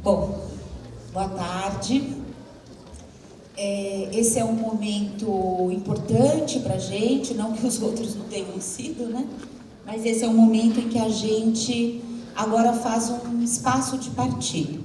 Bom, boa tarde. Esse é um momento importante para a gente, não que os outros não tenham sido, né? Mas esse é um momento em que a gente agora faz um espaço de partilha.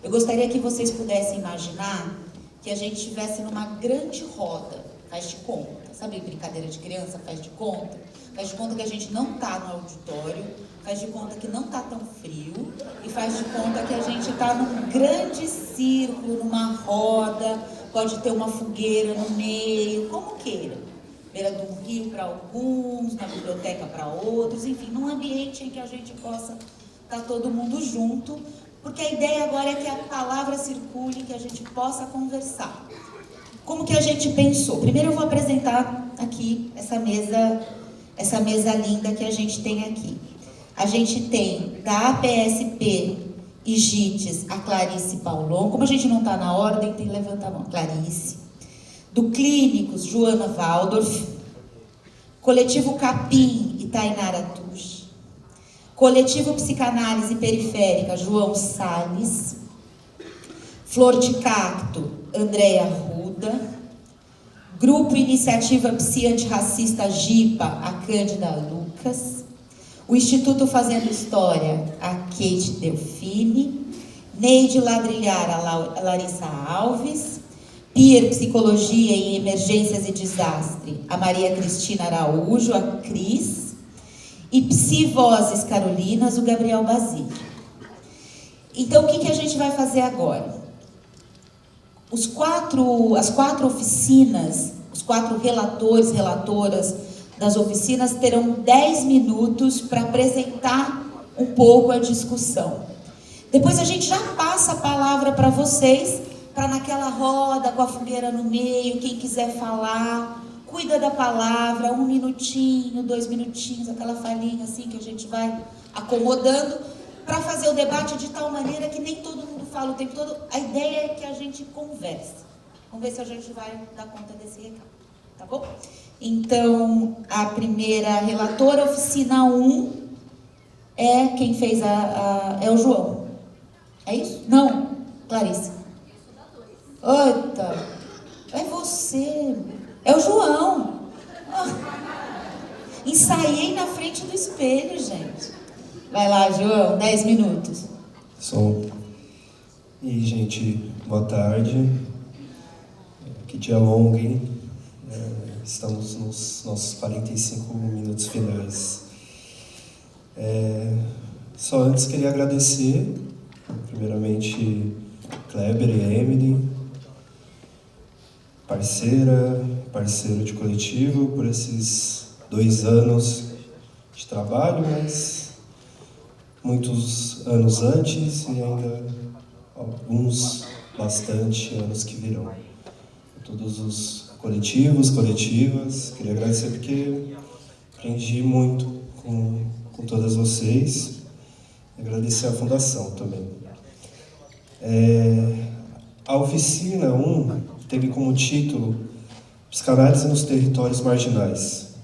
Eu gostaria que vocês pudessem imaginar que a gente estivesse numa grande roda, faz de conta, sabe brincadeira de criança, faz de conta? Faz de conta que a gente não está no auditório, faz de conta que não está tão frio e faz de conta que a gente está num grande círculo, numa roda, pode ter uma fogueira no meio, como queira. Beira de um rio para alguns, na biblioteca para outros, enfim, num ambiente em que a gente possa estar todo mundo junto, porque a ideia agora é que a palavra circule, que a gente possa conversar. Como que a gente pensou? Primeiro eu vou apresentar aqui essa mesa linda que a gente tem aqui. A gente tem da APSP e JITES a Clarice Paulon. Como a gente não está na ordem, tem que levantar a mão. Clarice. Do Clínicos, Joana Waldorf. Coletivo Capim e Tainara Tusch. Coletivo Psicanálise Periférica, João Salles. Flor de Cacto, Andréa Ruda. Grupo Iniciativa Psi Antirracista GIPA, a Cândida Lucas. O Instituto Fazendo História, a Kate Delfine. Neide Ladrilhar, a Larissa Alves. PIR Psicologia em Emergências e Desastre, a Maria Cristina Araújo, a Cris. E Psi Vozes Carolinas, o Gabriel Basílio. Então, o que a gente vai fazer agora? As quatro oficinas, os 4 relatores, relatoras das oficinas terão 10 minutos para apresentar um pouco a discussão. Depois a gente já passa a palavra para vocês, para naquela roda com a fogueira no meio, quem quiser falar, cuida da palavra, 1 minutinho, 2 minutinhos, aquela falinha assim que a gente vai acomodando, para fazer o debate de tal maneira que nem todo mundo fala o tempo todo. A ideia é que a gente converse. Vamos ver se a gente vai dar conta desse recado, tá bom? Então, a primeira relatora, oficina 1, é quem fez é o João. É isso? Não, Clarice. Eita, é você. É o João. Ensaiei na frente do espelho, gente. Vai lá, João, 10 minutos. Som. E, gente, boa tarde. Que dia longo, hein? Estamos nos nossos 45 minutos finais. Só antes queria agradecer, primeiramente, Kleber e Emily, parceiro de coletivo, por esses 2 anos de trabalho, mas muitos anos antes e ainda alguns bastante anos que virão. Todos os coletivos, coletivas, queria agradecer porque aprendi muito com todas vocês. Agradecer à Fundação também. A oficina 1 teve como título Psicanálise nos Territórios Marginais,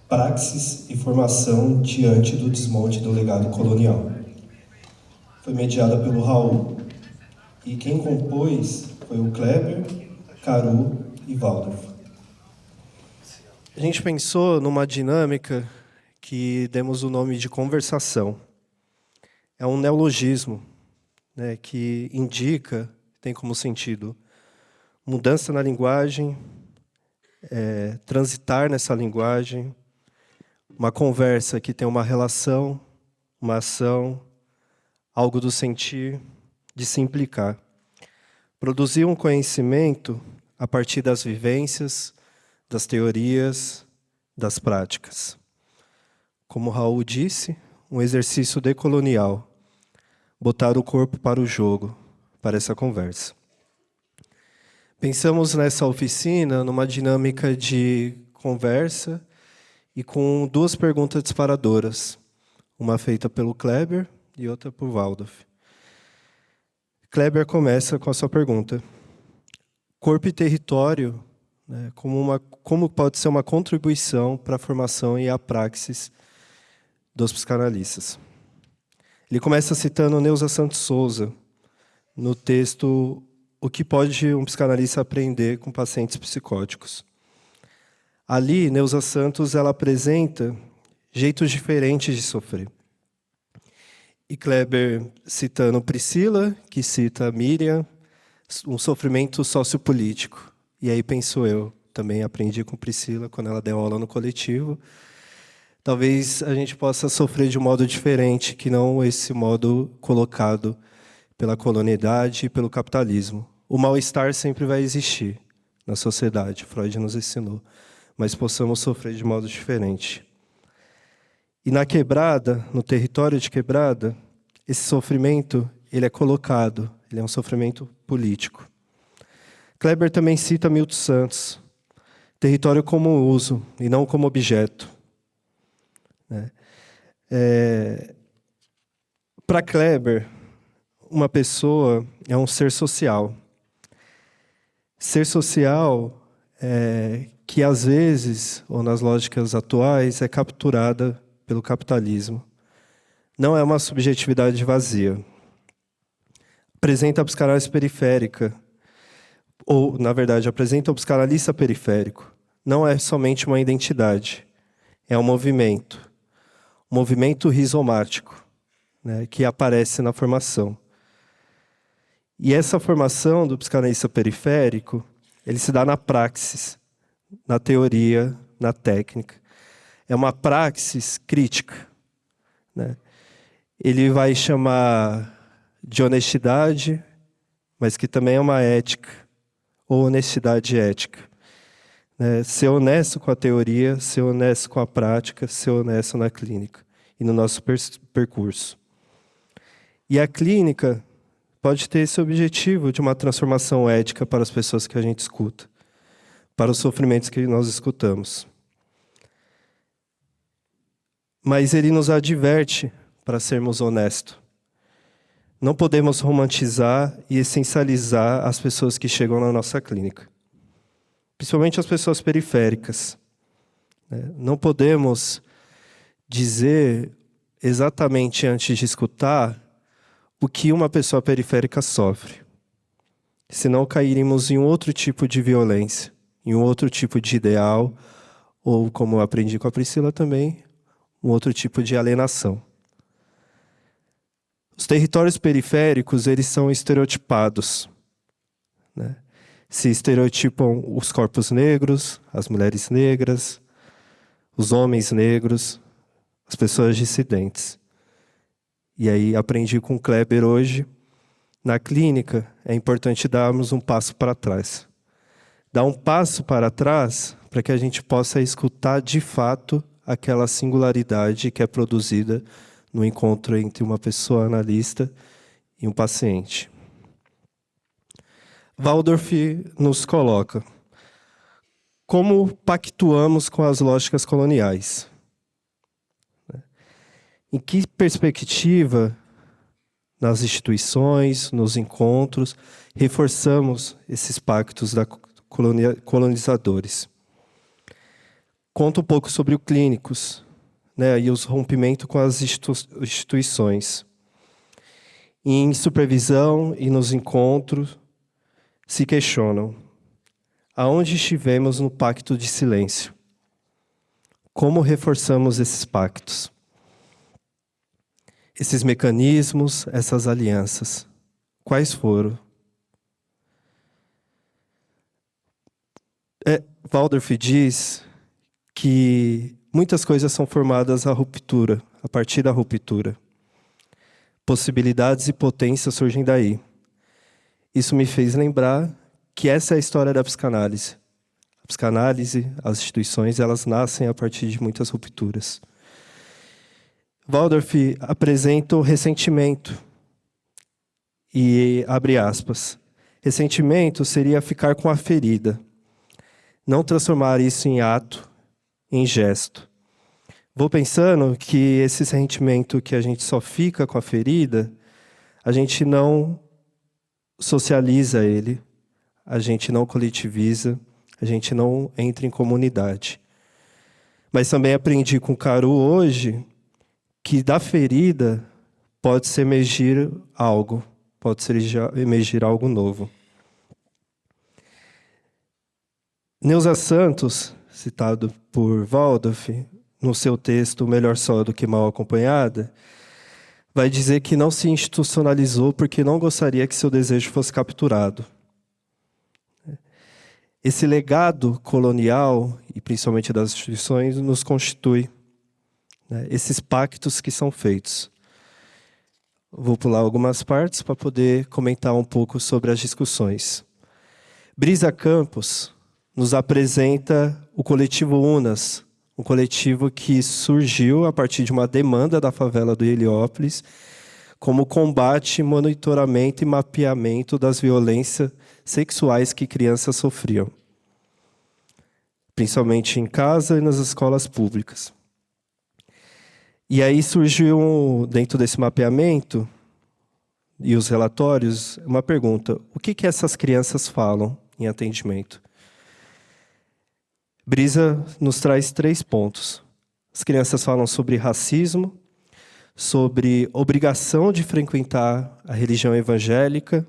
Praxis e Formação diante do desmonte do legado colonial. Foi mediada pelo Raul, e quem compôs foi o Kleber, Caru e Waldorf. A gente pensou numa dinâmica que demos o nome de conversação. É um neologismo, né, que indica, tem como sentido, mudança na linguagem, transitar nessa linguagem, uma conversa que tem uma relação, uma ação, algo do sentir, de se implicar. Produzir um conhecimento a partir das vivências, das teorias, das práticas. Como Raul disse, um exercício decolonial. Botar o corpo para o jogo, para essa conversa. Pensamos nessa oficina numa dinâmica de conversa e com 2 perguntas disparadoras. Uma feita pelo Kleber e outra por Waldorf. Kleber começa com a sua pergunta. Corpo e território, né, como pode ser uma contribuição para a formação e a praxis dos psicanalistas? Ele começa citando Neuza Santos Souza, no texto O que pode um psicanalista aprender com pacientes psicóticos. Ali, Neuza Santos ela apresenta jeitos diferentes de sofrer. E Kleber, citando Priscila, que cita Miriam, um sofrimento sociopolítico. E aí penso eu, também aprendi com Priscila, quando ela deu aula no coletivo, talvez a gente possa sofrer de um modo diferente, que não esse modo colocado pela colonialidade e pelo capitalismo. O mal-estar sempre vai existir na sociedade, Freud nos ensinou, mas possamos sofrer de modo diferente. E na quebrada, no território de quebrada, esse sofrimento ele é colocado, ele é um sofrimento político. Kleber também cita Milton Santos, território como uso e não como objeto. Para Kleber, uma pessoa é um ser social. Ser social que, às vezes, ou nas lógicas atuais, é capturada pelo capitalismo. Não é uma subjetividade vazia. Apresenta a psicanálise periférica, ou, na verdade, apresenta o psicanalista periférico. Não é somente uma identidade, é um movimento rizomático, né, que aparece na formação. E essa formação do psicanalista periférico, ele se dá na praxis, na teoria, na técnica. É uma praxis crítica, né? Ele vai chamar de honestidade, mas que também é uma ética, ou honestidade ética. Ser honesto com a teoria, ser honesto com a prática, ser honesto na clínica e no nosso percurso. E a clínica pode ter esse objetivo de uma transformação ética para as pessoas que a gente escuta, para os sofrimentos que nós escutamos. Mas ele nos adverte para sermos honestos. Não podemos romantizar e essencializar as pessoas que chegam na nossa clínica, principalmente as pessoas periféricas. Não podemos dizer exatamente antes de escutar o que uma pessoa periférica sofre, senão cairíamos em um outro tipo de violência, em um outro tipo de ideal, ou, como eu aprendi com a Priscila também, um outro tipo de alienação. Os territórios periféricos, eles são estereotipados, né? Se estereotipam os corpos negros, as mulheres negras, os homens negros, as pessoas dissidentes. E aí aprendi com Kleber hoje, na clínica, é importante darmos um passo para trás. Dar um passo para trás para que a gente possa escutar de fato aquela singularidade que é produzida no encontro entre uma pessoa analista e um paciente. Waldorf nos coloca: como pactuamos com as lógicas coloniais? Em que perspectiva, nas instituições, nos encontros, reforçamos esses pactos colonizadores? Conta um pouco sobre o clínicos, né, e os rompimentos com as instituições. Em supervisão e nos encontros, se questionam: aonde estivemos no pacto de silêncio? Como reforçamos esses pactos? Esses mecanismos, essas alianças, quais foram? Waldorf diz que muitas coisas são formadas à ruptura, a partir da ruptura. Possibilidades e potências surgem daí. Isso me fez lembrar que essa é a história da psicanálise. A psicanálise, as instituições, elas nascem a partir de muitas rupturas. Waldorf apresenta o ressentimento e abre aspas. Ressentimento seria ficar com a ferida, não transformar isso em ato, em gesto. Vou pensando que esse sentimento que a gente só fica com a ferida, a gente não socializa ele, a gente não coletiviza, a gente não entra em comunidade. Mas também aprendi com o Caru hoje que da ferida pode-se emergir algo, pode emergir algo novo. Neuza Santos, citado por Waldorf, no seu texto Melhor Só do que Mal Acompanhada, vai dizer que não se institucionalizou porque não gostaria que seu desejo fosse capturado. Esse legado colonial, e principalmente das instituições, nos constitui, né, esses pactos que são feitos. Vou pular algumas partes para poder comentar um pouco sobre as discussões. Brisa Campos nos apresenta o coletivo UNAS, um coletivo que surgiu a partir de uma demanda da favela do Heliópolis, como combate, monitoramento e mapeamento das violências sexuais que crianças sofriam, principalmente em casa e nas escolas públicas. E aí surgiu, dentro desse mapeamento e os relatórios, uma pergunta: o que essas crianças falam em atendimento? Brisa nos traz 3 pontos. As crianças falam sobre racismo, sobre obrigação de frequentar a religião evangélica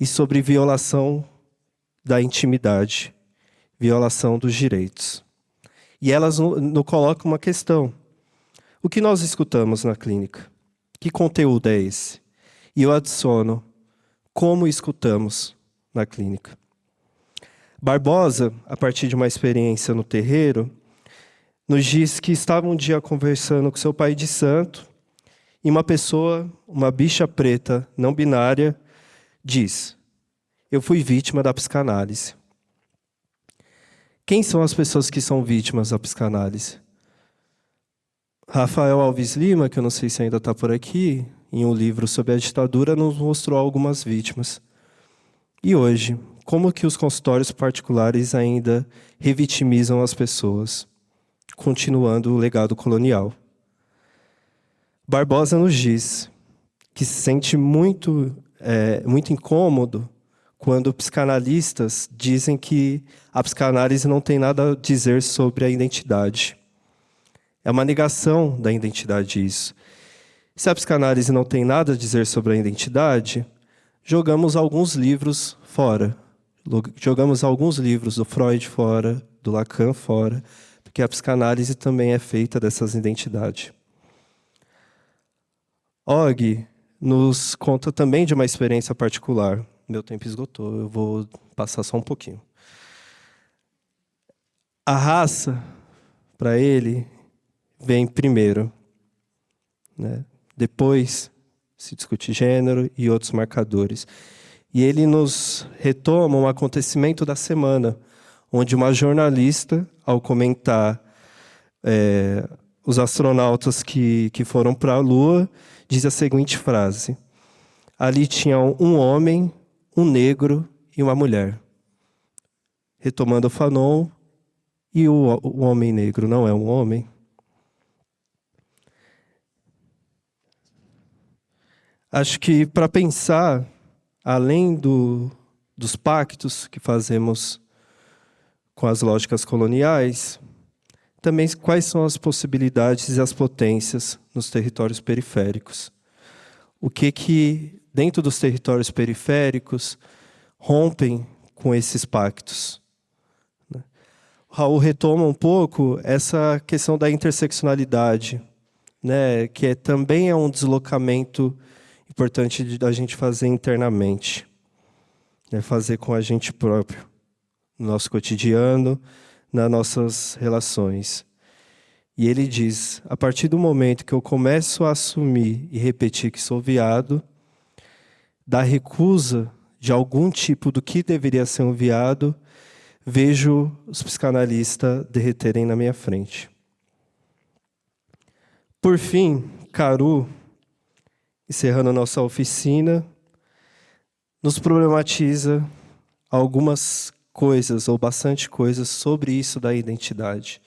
e sobre violação da intimidade, violação dos direitos. E elas nos colocam uma questão: o que nós escutamos na clínica? Que conteúdo é esse? E eu adiciono: como escutamos na clínica? Barbosa, a partir de uma experiência no terreiro, nos diz que estava um dia conversando com seu pai de santo e uma pessoa, uma bicha preta não binária, diz: eu fui vítima da psicanálise. Quem são as pessoas que são vítimas da psicanálise? Rafael Alves Lima, que eu não sei se ainda está por aqui, em um livro sobre a ditadura, nos mostrou algumas vítimas. E hoje, como que os consultórios particulares ainda revitimizam as pessoas, continuando o legado colonial? Barbosa nos diz que se sente muito incômodo quando psicanalistas dizem que a psicanálise não tem nada a dizer sobre a identidade. É uma negação da identidade isso. Se a psicanálise não tem nada a dizer sobre a identidade, jogamos alguns livros fora. Jogamos alguns livros do Freud fora, do Lacan fora, porque a psicanálise também é feita dessas identidades. Og nos conta também de uma experiência particular. Meu tempo esgotou, eu vou passar só um pouquinho. A raça, para ele, vem primeiro, né? Depois se discute gênero e outros marcadores. E ele nos retoma um acontecimento da semana, onde uma jornalista, ao comentar os astronautas que foram para a Lua, diz a seguinte frase: ali tinha um homem, um negro e uma mulher. Retomando o Fanon, e o homem negro não é um homem? Acho que para pensar, além dos pactos que fazemos com as lógicas coloniais, também quais são as possibilidades e as potências nos territórios periféricos. O que dentro dos territórios periféricos rompem com esses pactos. O Raul retoma um pouco essa questão da interseccionalidade, né, que também é um deslocamento importante da gente fazer internamente, né, fazer com a gente próprio, no nosso cotidiano, nas nossas relações. E ele diz: a partir do momento que eu começo a assumir e repetir que sou viado, da recusa de algum tipo do que deveria ser um viado, vejo os psicanalistas derreterem na minha frente. Por fim, Caru, encerrando nossa oficina, nos problematiza algumas coisas, ou bastante coisas, sobre isso da identidade.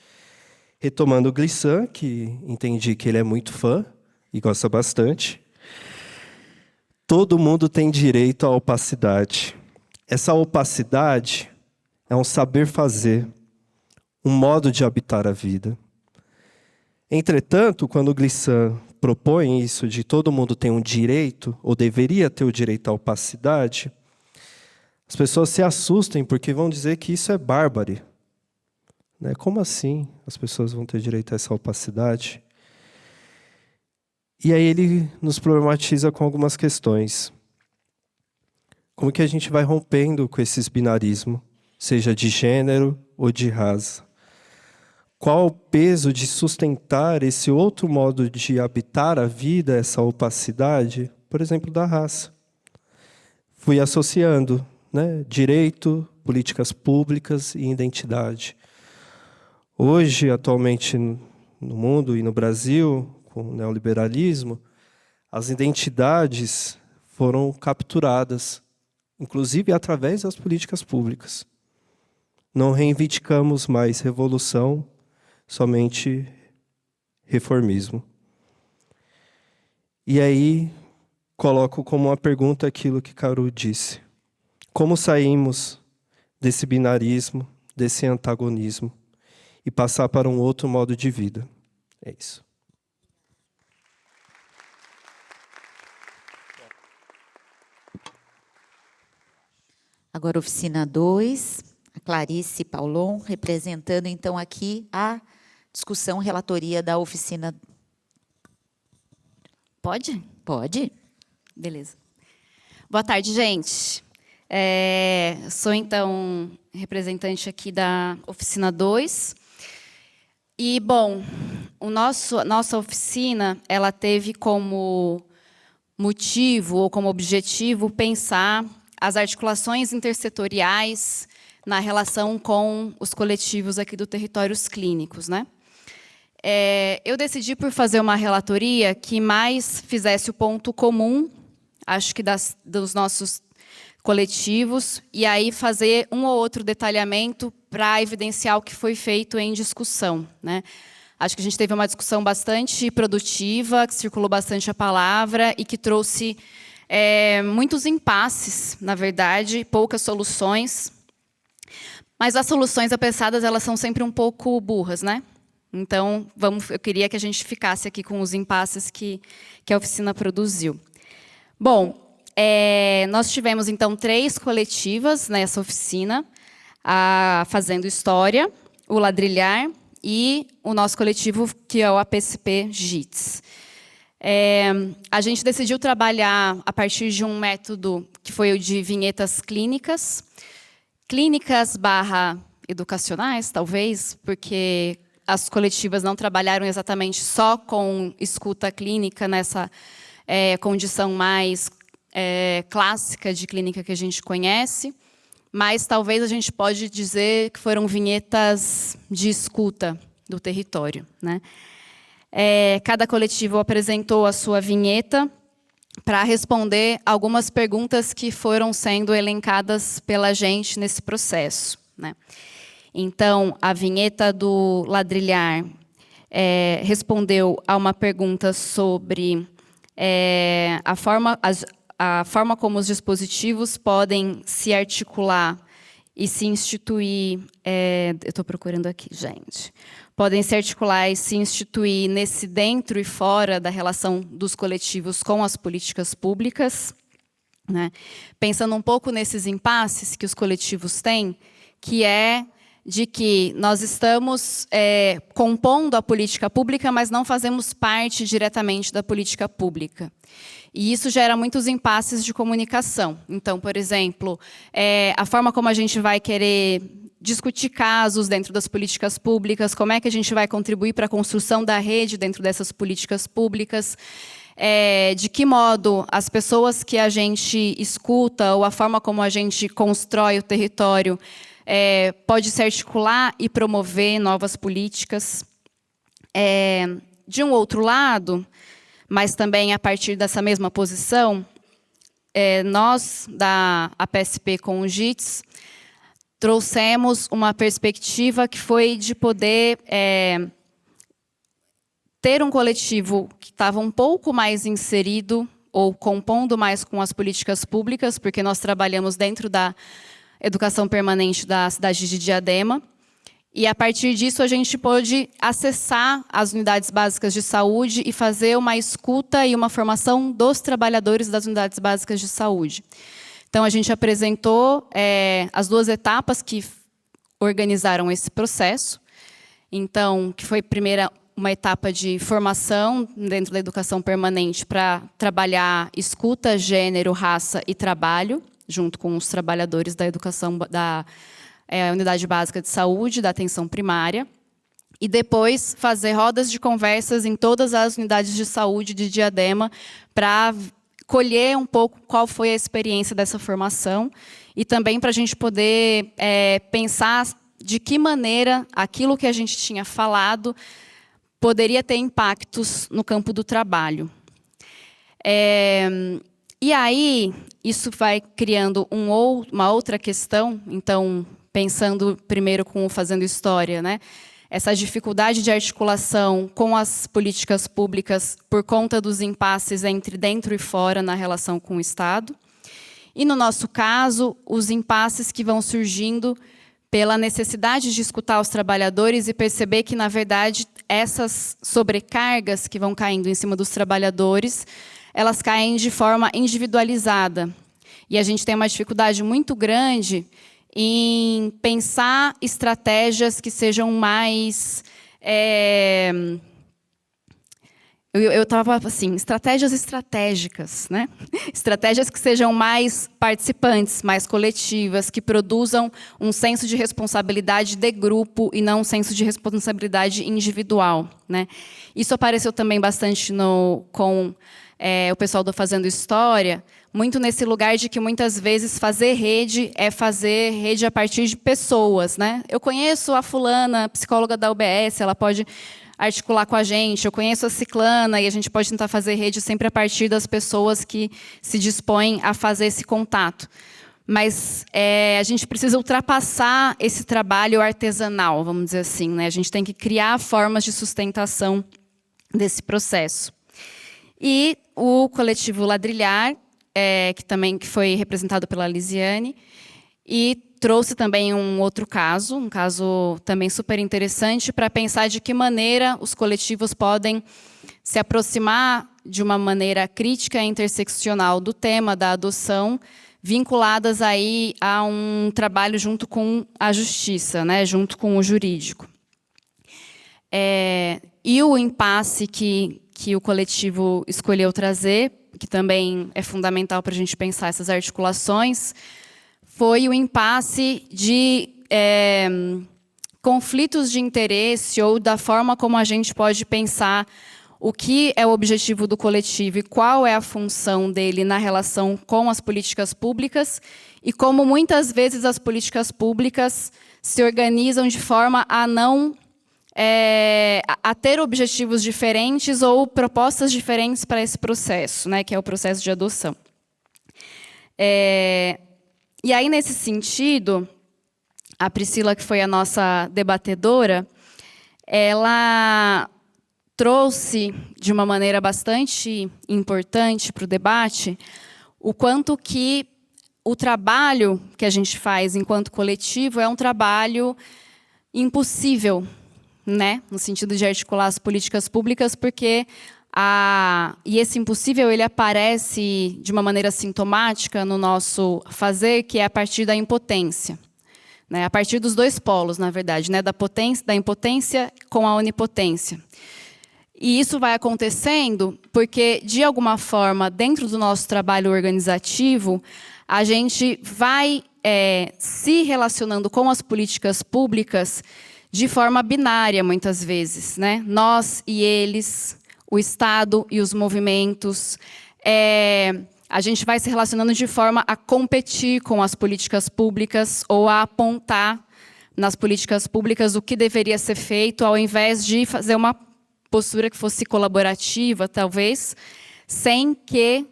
Retomando o Glissant, que entendi que ele é muito fã e gosta bastante. Todo mundo tem direito à opacidade. Essa opacidade é um saber fazer, um modo de habitar a vida. Entretanto, quando o Glissant propõe isso de todo mundo tem um direito, ou deveria ter o direito à opacidade, as pessoas se assustem porque vão dizer que isso é bárbaro. Né? Como assim as pessoas vão ter direito a essa opacidade? E aí ele nos problematiza com algumas questões. Como que a gente vai rompendo com esses binarismos, seja de gênero ou de raça? Qual o peso de sustentar esse outro modo de habitar a vida, essa opacidade, por exemplo, da raça? Fui associando, né, direito, políticas públicas e identidade. Hoje, atualmente, no mundo e no Brasil, com o neoliberalismo, as identidades foram capturadas, inclusive através das políticas públicas. Não reivindicamos mais revolução, somente reformismo. E aí, coloco como uma pergunta aquilo que Caru disse. Como saímos desse binarismo, desse antagonismo, e passar para um outro modo de vida? É isso. Agora, oficina 2, a Clarice Paulon, representando, então, aqui a discussão, relatoria da oficina. Pode? Pode? Beleza. Boa tarde, gente. Sou, então, representante aqui da oficina 2. E, bom, nossa oficina, ela teve como motivo ou como objetivo pensar as articulações intersetoriais na relação com os coletivos aqui do Territórios Clínicos, né? Eu decidi por fazer uma relatoria que mais fizesse o ponto comum, acho que dos nossos coletivos, e aí fazer um ou outro detalhamento para evidenciar o que foi feito em discussão, né? Acho que a gente teve uma discussão bastante produtiva, que circulou bastante a palavra e que trouxe muitos impasses, na verdade, poucas soluções. Mas as soluções apensadas, elas são sempre um pouco burras, né? Então, eu queria que a gente ficasse aqui com os impasses que a oficina produziu. Bom, nós tivemos, então, 3 coletivas nessa oficina, a Fazendo História, o Ladrilhar e o nosso coletivo, que é o APSP GITS. A gente decidiu trabalhar a partir de um método que foi o de vinhetas clínicas /educacionais, talvez, porque as coletivas não trabalharam exatamente só com escuta clínica nessa condição mais clássica de clínica que a gente conhece, mas talvez a gente pode dizer que foram vinhetas de escuta do território, né? Cada coletivo apresentou a sua vinheta para responder algumas perguntas que foram sendo elencadas pela gente nesse processo, né? Então, a vinheta do Ladrilhar respondeu a uma pergunta sobre a forma como os dispositivos podem se articular e se instituir. Eu estou procurando aqui, gente. Podem se articular e se instituir nesse dentro e fora da relação dos coletivos com as políticas públicas, né? Pensando um pouco nesses impasses que os coletivos têm, que é de que nós estamos compondo a política pública, mas não fazemos parte diretamente da política pública. E isso gera muitos impasses de comunicação. Então, por exemplo, a forma como a gente vai querer discutir casos dentro das políticas públicas, como é que a gente vai contribuir para a construção da rede dentro dessas políticas públicas, de que modo as pessoas que a gente escuta ou a forma como a gente constrói o território pode se articular e promover novas políticas. De um outro lado, mas também a partir dessa mesma posição, nós, da APSP com o GITS, trouxemos uma perspectiva que foi de poder ter um coletivo que estava um pouco mais inserido ou compondo mais com as políticas públicas, porque nós trabalhamos dentro da educação permanente da cidade de Diadema, E, a partir disso, a gente pôde acessar as unidades básicas de saúde e fazer uma escuta e uma formação dos trabalhadores das unidades básicas de saúde. Então, a gente apresentou as 2 etapas que organizaram esse processo. Então, que foi primeiro uma etapa de formação dentro da educação permanente para trabalhar escuta, gênero, raça e trabalho, junto com os trabalhadores da educação da unidade básica de saúde, da atenção primária. E depois fazer rodas de conversas em todas as unidades de saúde de Diadema para colher um pouco qual foi a experiência dessa formação e também para a gente poder pensar de que maneira aquilo que a gente tinha falado poderia ter impactos no campo do trabalho. E aí, isso vai criando uma outra questão, então, pensando primeiro com o Fazendo História, né? Essa dificuldade de articulação com as políticas públicas por conta dos impasses entre dentro e fora na relação com o Estado. E, no nosso caso, os impasses que vão surgindo pela necessidade de escutar os trabalhadores e perceber que, na verdade, essas sobrecargas que vão caindo em cima dos trabalhadores, elas caem de forma individualizada. E a gente tem uma dificuldade muito grande em pensar estratégias que sejam mais... Eu estava assim, estratégias estratégicas, né? Estratégias que sejam mais participantes, mais coletivas, que produzam um senso de responsabilidade de grupo e não um senso de responsabilidade individual, né? Isso apareceu também bastante com o pessoal do Fazendo História, muito nesse lugar de que muitas vezes fazer rede é fazer rede a partir de pessoas, né? Eu conheço a fulana, psicóloga da UBS, ela pode articular com a gente, eu conheço a ciclana, e a gente pode tentar fazer rede sempre a partir das pessoas que se dispõem a fazer esse contato. Mas a gente precisa ultrapassar esse trabalho artesanal, vamos dizer assim, né? A gente tem que criar formas de sustentação desse processo. E o coletivo Ladrilhar, que foi representado pela Lisiane, e trouxe também um outro caso, um caso também super interessante, para pensar de que maneira os coletivos podem se aproximar de uma maneira crítica e interseccional do tema da adoção, vinculadas aí a um trabalho junto com a justiça, né, junto com o jurídico. E o impasse que o coletivo escolheu trazer, que também é fundamental para a gente pensar essas articulações, foi o impasse de conflitos de interesse ou da forma como a gente pode pensar o que é o objetivo do coletivo e qual é a função dele na relação com as políticas públicas e como muitas vezes as políticas públicas se organizam de forma a não a ter objetivos diferentes ou propostas diferentes para esse processo, né, que é o processo de adoção. E aí, nesse sentido, a Priscila, que foi a nossa debatedora, ela trouxe, de uma maneira bastante importante para o debate, o quanto que o trabalho que a gente faz enquanto coletivo é um trabalho impossível, né? No sentido de articular as políticas públicas, porque e esse impossível ele aparece de uma maneira sintomática no nosso fazer, que é a partir da impotência, né? A partir dos dois polos, na verdade, né? Da impotência com a onipotência. E isso vai acontecendo porque, de alguma forma, dentro do nosso trabalho organizativo, a gente vai se relacionando com as políticas públicas de forma binária, muitas vezes, né? Nós e eles, o Estado e os movimentos. A gente vai se relacionando de forma a competir com as políticas públicas ou a apontar nas políticas públicas o que deveria ser feito, ao invés de fazer uma postura que fosse colaborativa, talvez, sem que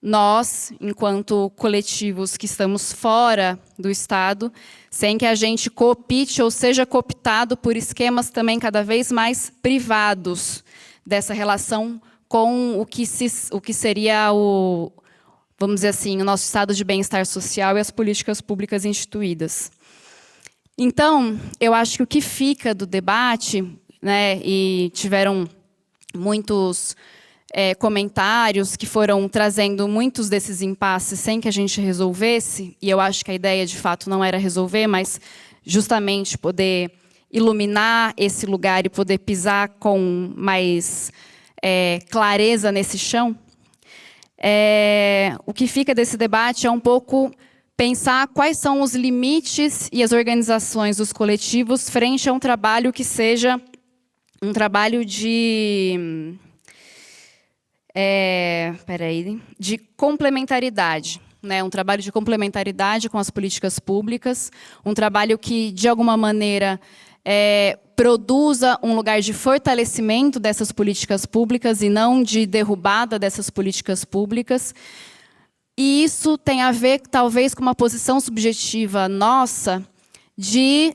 nós, enquanto coletivos que estamos fora do Estado, sem que a gente coopte ou seja cooptado por esquemas também cada vez mais privados dessa relação com o que seria vamos dizer assim, o nosso estado de bem-estar social e as políticas públicas instituídas. Então, eu acho que o que fica do debate, né, e tiveram muitos comentários que foram trazendo muitos desses impasses sem que a gente resolvesse, e eu acho que a ideia, de fato, não era resolver, mas justamente poder iluminar esse lugar e poder pisar com mais clareza nesse chão. O que fica desse debate é um pouco pensar quais são os limites e as organizações dos coletivos frente a um trabalho que seja um trabalho de complementaridade, né? Um trabalho de complementaridade com as políticas públicas, um trabalho que, de alguma maneira, produza um lugar de fortalecimento dessas políticas públicas e não de derrubada dessas políticas públicas. E isso tem a ver, talvez, com uma posição subjetiva nossa de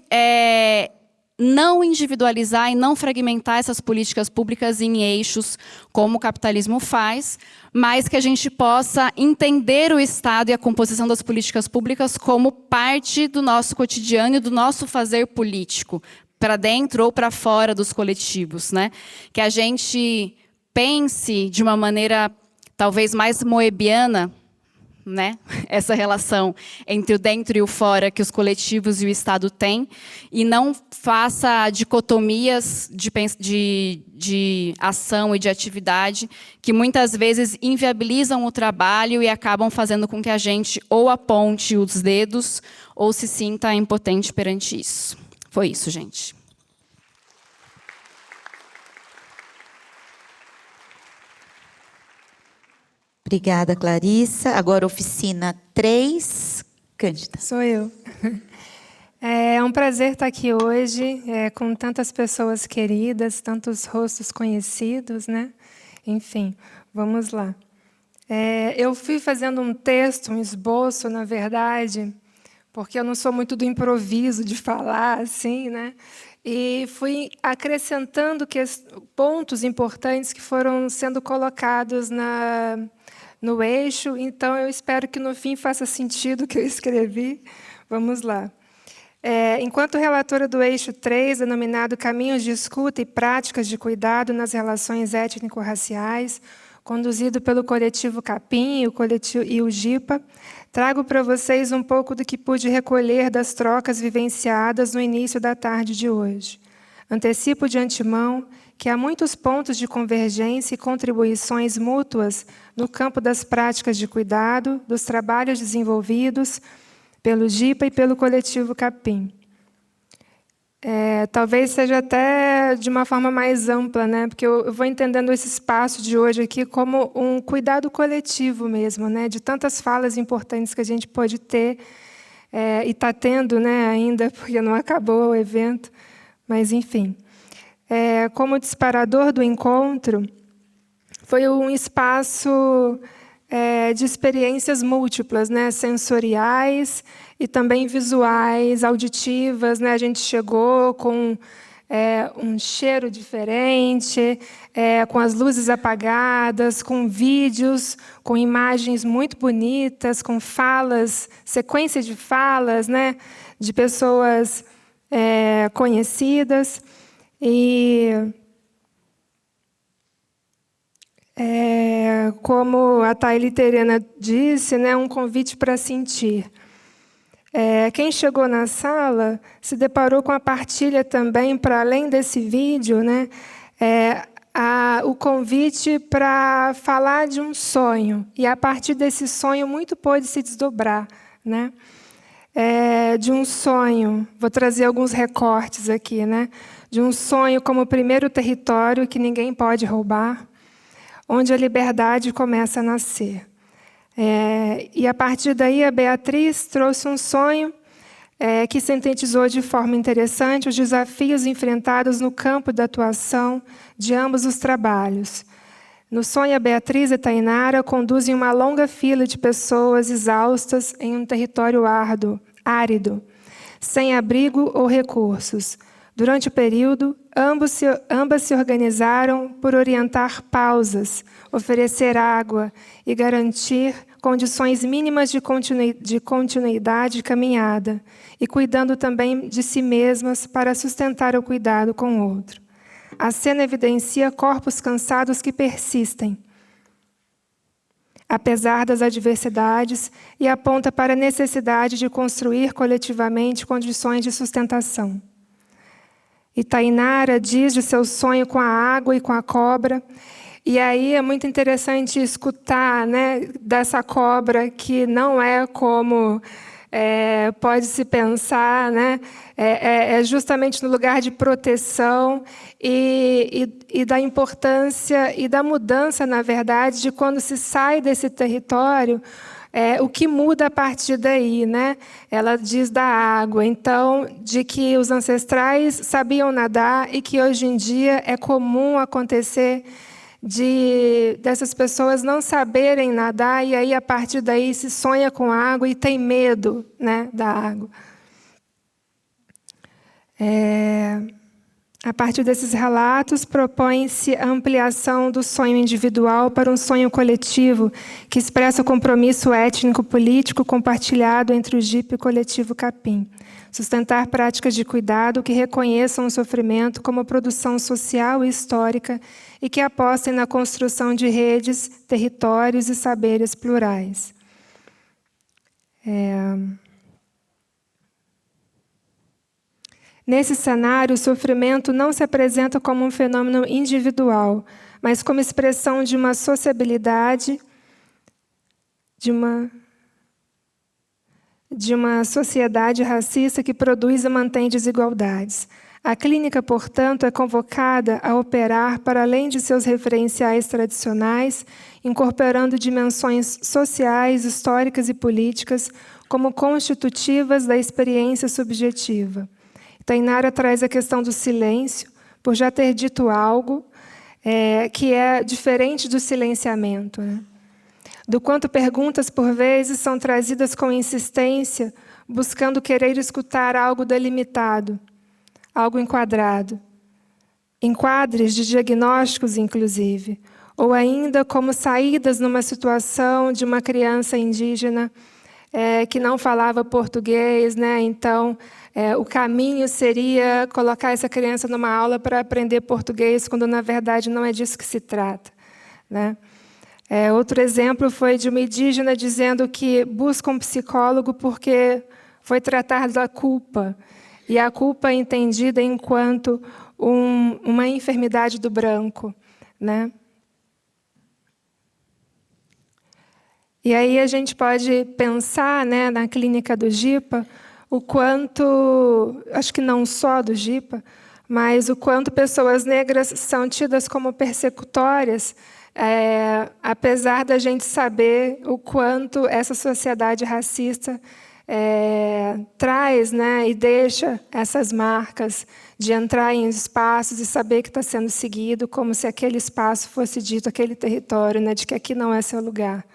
não individualizar e não fragmentar essas políticas públicas em eixos, como o capitalismo faz, mas que a gente possa entender o Estado e a composição das políticas públicas como parte do nosso cotidiano e do nosso fazer político, para dentro ou para fora dos coletivos, né? Que a gente pense de uma maneira talvez mais moebiana, né? Essa relação entre o dentro e o fora que os coletivos e o Estado têm, e não faça dicotomias de ação e de atividade que muitas vezes inviabilizam o trabalho e acabam fazendo com que a gente ou aponte os dedos ou se sinta impotente perante isso. Foi isso, gente. Obrigada, Clarissa. Agora, oficina 3, Cândida. Sou eu. É um prazer estar aqui hoje, com tantas pessoas queridas, tantos rostos conhecidos, né? Enfim, vamos lá. Eu fui fazendo um texto, um esboço, na verdade, porque eu não sou muito do improviso de falar, assim, né? E fui acrescentando pontos importantes que foram sendo colocados no eixo, então eu espero que no fim faça sentido o que eu escrevi. Vamos lá. Enquanto relatora do eixo 3, denominado Caminhos de Escuta e Práticas de Cuidado nas Relações Étnico-Raciais, conduzido pelo coletivo Capim e o GIPA, trago para vocês um pouco do que pude recolher das trocas vivenciadas no início da tarde de hoje. Antecipo de antemão que há muitos pontos de convergência e contribuições mútuas no campo das práticas de cuidado, dos trabalhos desenvolvidos pelo GIPA e pelo coletivo Capim. Talvez seja até de uma forma mais ampla, né? Porque eu vou entendendo esse espaço de hoje aqui como um cuidado coletivo mesmo, né? De tantas falas importantes que a gente pode ter e está tendo, né, ainda, porque não acabou o evento, mas, enfim. Como disparador do encontro, foi um espaço de experiências múltiplas, né, sensoriais e também visuais, auditivas, né? A gente chegou com um cheiro diferente, com as luzes apagadas, com vídeos, com imagens muito bonitas, com falas, sequência de falas, né, de pessoas conhecidas. E, como a Thaili Terena disse, né, um convite para sentir. Quem chegou na sala se deparou com a partilha também, para além desse vídeo, né, o convite para falar de um sonho. E, a partir desse sonho, muito pôde se desdobrar, né? De um sonho, vou trazer alguns recortes aqui, né? De um sonho como o primeiro território que ninguém pode roubar, onde a liberdade começa a nascer. E, a partir daí, a Beatriz trouxe um sonho que sintetizou de forma interessante os desafios enfrentados no campo da atuação de ambos os trabalhos. No sonho, a Beatriz e a Tainara conduzem uma longa fila de pessoas exaustas em um território árido, sem abrigo ou recursos. Durante o período, ambas se organizaram por orientar pausas, oferecer água e garantir condições mínimas de continuidade e caminhada, e cuidando também de si mesmas para sustentar o cuidado com o outro. A cena evidencia corpos cansados que persistem, apesar das adversidades, e aponta para a necessidade de construir coletivamente condições de sustentação. E Tainara diz de seu sonho com a água e com a cobra, e aí é muito interessante escutar, né, dessa cobra que não é como pode-se pensar, né, é justamente no lugar de proteção e da importância e da mudança, na verdade, de quando se sai desse território, o que muda a partir daí, né? Ela diz da água, então, de que os ancestrais sabiam nadar e que hoje em dia é comum acontecer dessas pessoas não saberem nadar, e aí, a partir daí, se sonha com água e tem medo, né, da água. A partir desses relatos, propõe-se a ampliação do sonho individual para um sonho coletivo, que expressa o compromisso étnico-político compartilhado entre o Jipe e o coletivo Capim. Sustentar práticas de cuidado que reconheçam o sofrimento como produção social e histórica e que apostem na construção de redes, territórios e saberes plurais. Nesse cenário, o sofrimento não se apresenta como um fenômeno individual, mas como expressão de uma sociabilidade, de uma sociedade racista que produz e mantém desigualdades. A clínica, portanto, é convocada a operar para além de seus referenciais tradicionais, incorporando dimensões sociais, históricas e políticas como constitutivas da experiência subjetiva. Tainara traz a questão do silêncio, por já ter dito algo que é diferente do silenciamento, né? Do quanto perguntas, por vezes, são trazidas com insistência, buscando querer escutar algo delimitado, algo enquadrado. Enquadres de diagnósticos, inclusive, ou ainda como saídas numa situação de uma criança indígena que não falava português, né? Então, o caminho seria colocar essa criança numa aula para aprender português, quando, na verdade, não é disso que se trata, né? Outro exemplo foi de uma indígena dizendo que busca um psicólogo porque foi tratar da culpa, e a culpa é entendida enquanto uma enfermidade do branco, né? E aí a gente pode pensar, né, na clínica do Jipa, o quanto, acho que não só do Jipa, mas o quanto pessoas negras são tidas como persecutórias, apesar da gente saber o quanto essa sociedade racista traz, né, e deixa essas marcas de entrar em espaços e saber que está sendo seguido, como se aquele espaço fosse dito, aquele território, né, de que aqui não é seu lugar.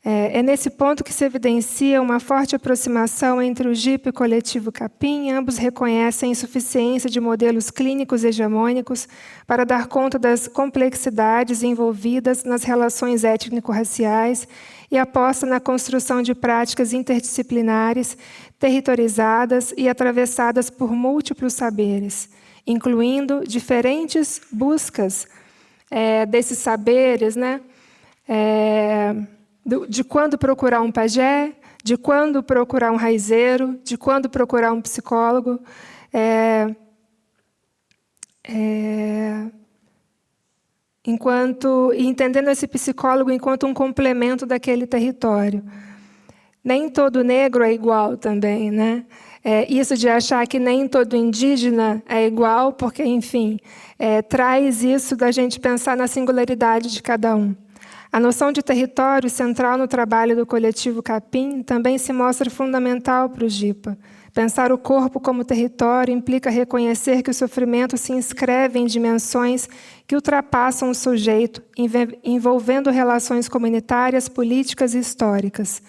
É nesse ponto que se evidencia uma forte aproximação entre o Jipe e o coletivo Capim. Ambos reconhecem a insuficiência de modelos clínicos hegemônicos para dar conta das complexidades envolvidas nas relações étnico-raciais e aposta na construção de práticas interdisciplinares, territorizadas e atravessadas por múltiplos saberes, incluindo diferentes buscas desses saberes, né? De quando procurar um pajé, de quando procurar um raizeiro, de quando procurar um psicólogo, entendendo esse psicólogo enquanto um complemento daquele território. Nem todo negro é igual também, né? Isso de achar que nem todo indígena é igual, porque, enfim, traz isso da gente pensar na singularidade de cada um. A noção de território central no trabalho do coletivo Capim também se mostra fundamental para o Jipa. Pensar o corpo como território implica reconhecer que o sofrimento se inscreve em dimensões que ultrapassam o sujeito, envolvendo relações comunitárias, políticas e históricas.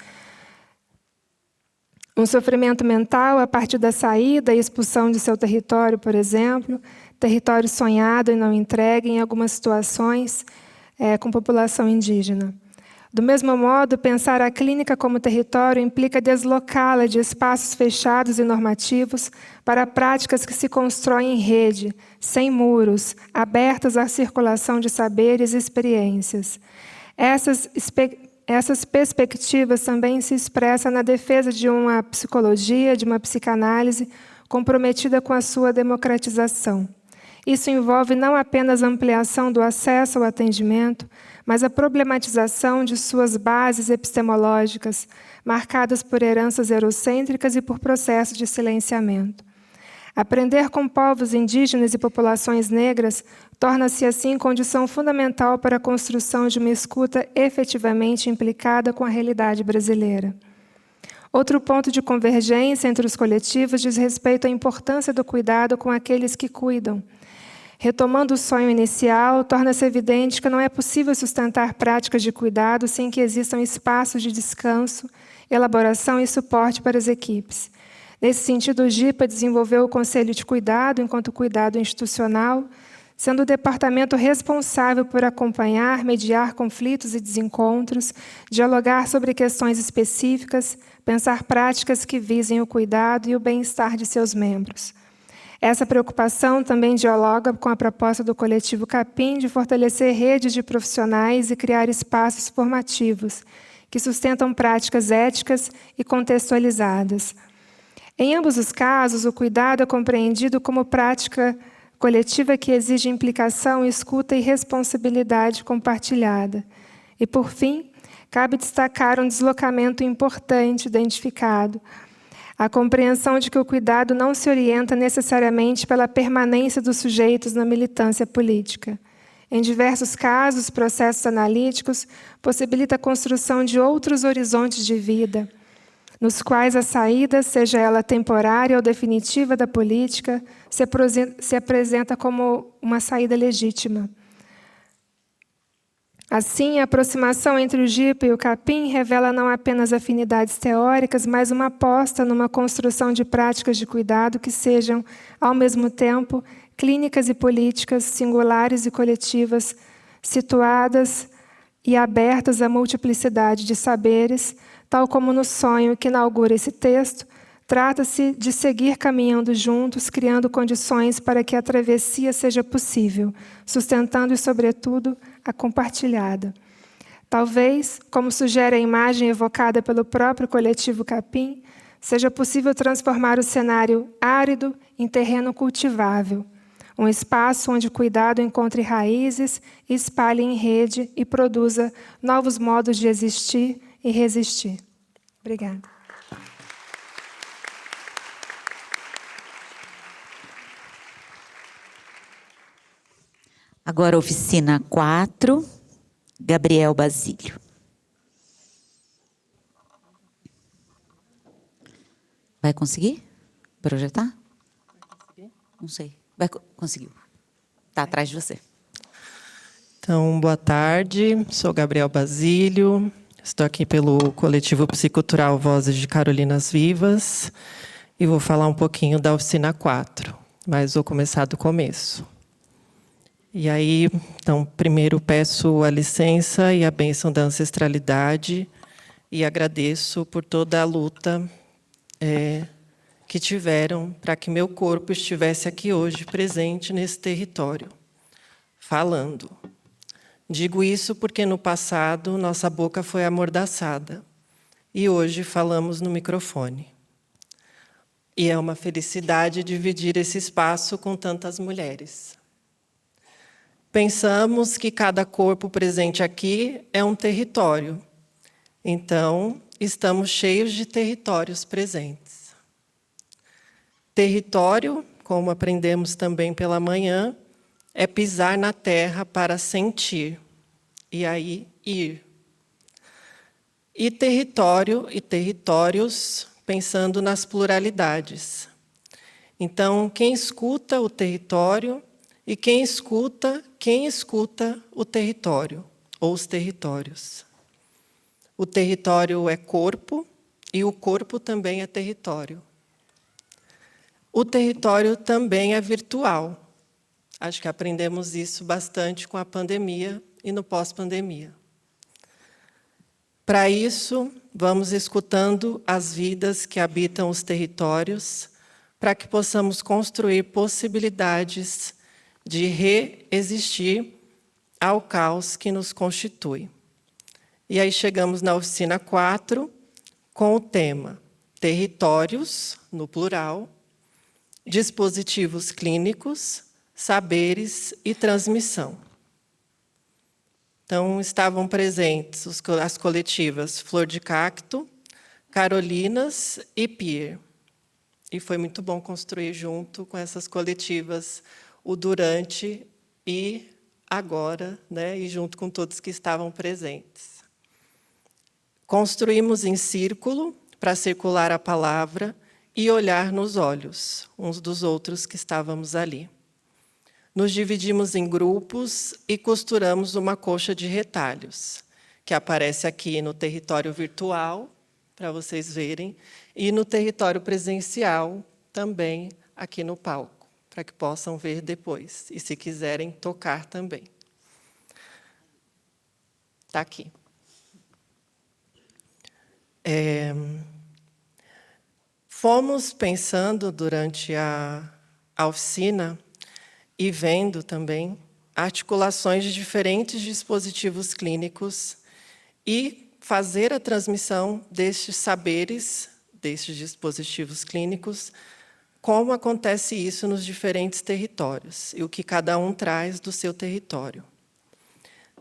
Um sofrimento mental a partir da saída e expulsão de seu território, por exemplo, território sonhado e não entregue em algumas situações, com população indígena. Do mesmo modo, pensar a clínica como território implica deslocá-la de espaços fechados e normativos para práticas que se constroem em rede, sem muros, abertas à circulação de saberes e experiências. Essas perspectivas também se expressam na defesa de uma psicologia, de uma psicanálise comprometida com a sua democratização. Isso envolve não apenas a ampliação do acesso ao atendimento, mas a problematização de suas bases epistemológicas, marcadas por heranças eurocêntricas e por processos de silenciamento. Aprender com povos indígenas e populações negras torna-se, assim, condição fundamental para a construção de uma escuta efetivamente implicada com a realidade brasileira. Outro ponto de convergência entre os coletivos diz respeito à importância do cuidado com aqueles que cuidam. Retomando o sonho inicial, torna-se evidente que não é possível sustentar práticas de cuidado sem que existam espaços de descanso, elaboração e suporte para as equipes. Nesse sentido, o GIPA desenvolveu o Conselho de Cuidado enquanto cuidado institucional, sendo o departamento responsável por acompanhar, mediar conflitos e desencontros, dialogar sobre questões específicas, pensar práticas que visem o cuidado e o bem-estar de seus membros. Essa preocupação também dialoga com a proposta do coletivo Capim de fortalecer redes de profissionais e criar espaços formativos, que sustentam práticas éticas e contextualizadas. Em ambos os casos, o cuidado é compreendido como prática coletiva que exige implicação, escuta e responsabilidade compartilhada. E, por fim, cabe destacar um deslocamento importante identificado, a compreensão de que o cuidado não se orienta necessariamente pela permanência dos sujeitos na militância política. Em diversos casos, processos analíticos possibilitam a construção de outros horizontes de vida, nos quais a saída, seja ela temporária ou definitiva da política, se apresenta como uma saída legítima. Assim, a aproximação entre o GIPA e o Capim revela não apenas afinidades teóricas, mas uma aposta numa construção de práticas de cuidado que sejam, ao mesmo tempo, clínicas e políticas, singulares e coletivas, situadas e abertas à multiplicidade de saberes, tal como no sonho que inaugura esse texto. Trata-se de seguir caminhando juntos, criando condições para que a travessia seja possível, sustentando e, sobretudo, a compartilhada. Talvez, como sugere a imagem evocada pelo próprio coletivo Capim, seja possível transformar o cenário árido em terreno cultivável, um espaço onde o cuidado encontre raízes, espalhe em rede e produza novos modos de existir e resistir. Obrigada. Agora, oficina 4, Gabriel Basílio. Vai conseguir projetar? Não sei. Conseguiu. Está atrás de você. Então, boa tarde. Sou Gabriel Basílio. Estou aqui pelo coletivo psicultural Vozes de Carolinas Vivas e vou falar um pouquinho da oficina 4, mas vou começar do começo. E aí, então, primeiro peço a licença e a bênção da ancestralidade e agradeço por toda a luta que tiveram para que meu corpo estivesse aqui hoje, presente nesse território, falando. Digo isso porque, no passado, nossa boca foi amordaçada e hoje falamos no microfone. E é uma felicidade dividir esse espaço com tantas mulheres. Pensamos que cada corpo presente aqui é um território. Então, estamos cheios de territórios presentes. Território, como aprendemos também pela manhã, é pisar na terra para sentir, e aí ir. E território e territórios, pensando nas pluralidades. Então, quem escuta o território e quem escuta o território, ou os territórios. O território é corpo e o corpo também é território. O território também é virtual. Acho que aprendemos isso bastante com a pandemia e no pós-pandemia. Para isso, vamos escutando as vidas que habitam os territórios, para que possamos construir possibilidades de reexistir ao caos que nos constitui. E aí chegamos na oficina 4, com o tema Territórios, no plural, Dispositivos Clínicos, Saberes e Transmissão. Então, estavam presentes as coletivas Flor de Cacto, Carolinas e Pier. E foi muito bom construir junto com essas coletivas o durante e agora, né, e junto com todos que estavam presentes. Construímos em círculo para circular a palavra e olhar nos olhos uns dos outros que estávamos ali. Nos dividimos em grupos e costuramos uma coxa de retalhos, que aparece aqui no território virtual, para vocês verem, e no território presencial, também aqui no palco, para que possam ver depois, e se quiserem tocar também. Está aqui. Fomos pensando durante a oficina e vendo também articulações de diferentes dispositivos clínicos e fazer a transmissão destes saberes, destes dispositivos clínicos, como acontece isso nos diferentes territórios e o que cada um traz do seu território.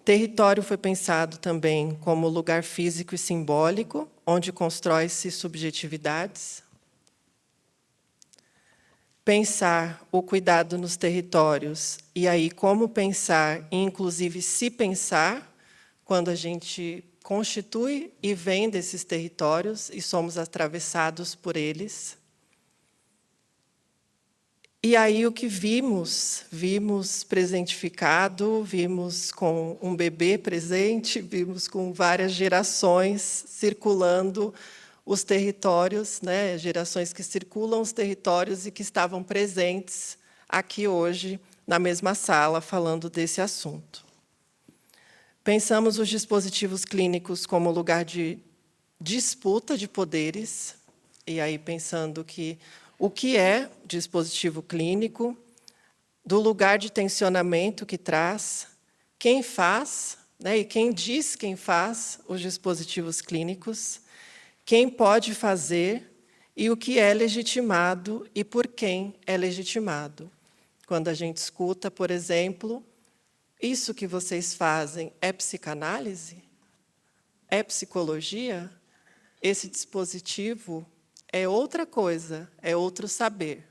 Território foi pensado também como lugar físico e simbólico, onde constrói-se subjetividades. Pensar o cuidado nos territórios, e aí como pensar, e inclusive se pensar, quando a gente constitui e vem desses territórios e somos atravessados por eles. E aí o que vimos presentificado, vimos com um bebê presente, vimos com várias gerações circulando os territórios, né, gerações que circulam os territórios e que estavam presentes aqui hoje, na mesma sala, falando desse assunto. Pensamos os dispositivos clínicos como lugar de disputa de poderes, e aí pensando que o que é dispositivo clínico, do lugar de tensionamento que traz, quem faz, né, e quem diz quem faz os dispositivos clínicos, quem pode fazer e o que é legitimado e por quem é legitimado. Quando a gente escuta, por exemplo, isso que vocês fazem é psicanálise? É psicologia? Esse dispositivo é outra coisa, é outro saber.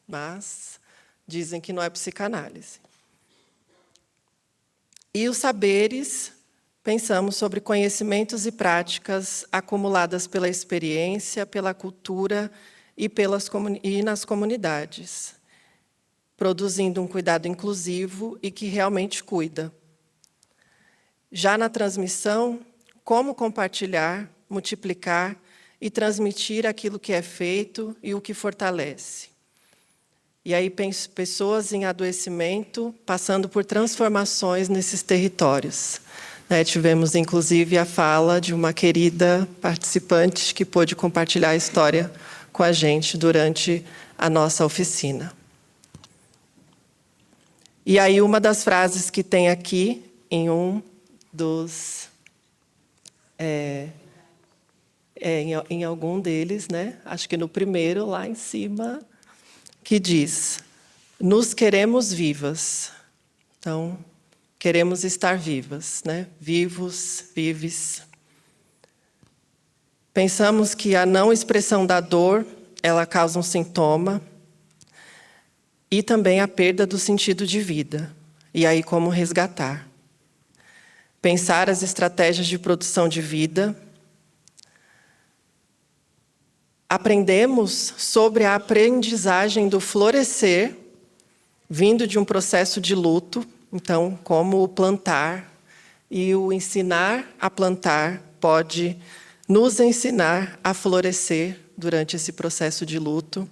Mas dizem que não é psicanálise. E os saberes, pensamos sobre conhecimentos e práticas acumuladas pela experiência, pela cultura e nas comunidades, produzindo um cuidado inclusivo e que realmente cuida. Já na transmissão, como compartilhar, multiplicar e transmitir aquilo que é feito e o que fortalece. E aí, pessoas em adoecimento, passando por transformações nesses territórios. Tivemos, inclusive, a fala de uma querida participante que pôde compartilhar a história com a gente durante a nossa oficina. E aí, uma das frases que tem aqui, em um dos... em algum deles, né? Acho que no primeiro, lá em cima, que diz: nos queremos vivas. Então, queremos estar vivas, né? Vivos, vives. Pensamos que a não expressão da dor, ela causa um sintoma, e também a perda do sentido de vida. E aí, como resgatar? Pensar as estratégias de produção de vida. Aprendemos sobre a aprendizagem do florescer, vindo de um processo de luto. Então, como o plantar e o ensinar a plantar pode nos ensinar a florescer durante esse processo de luto.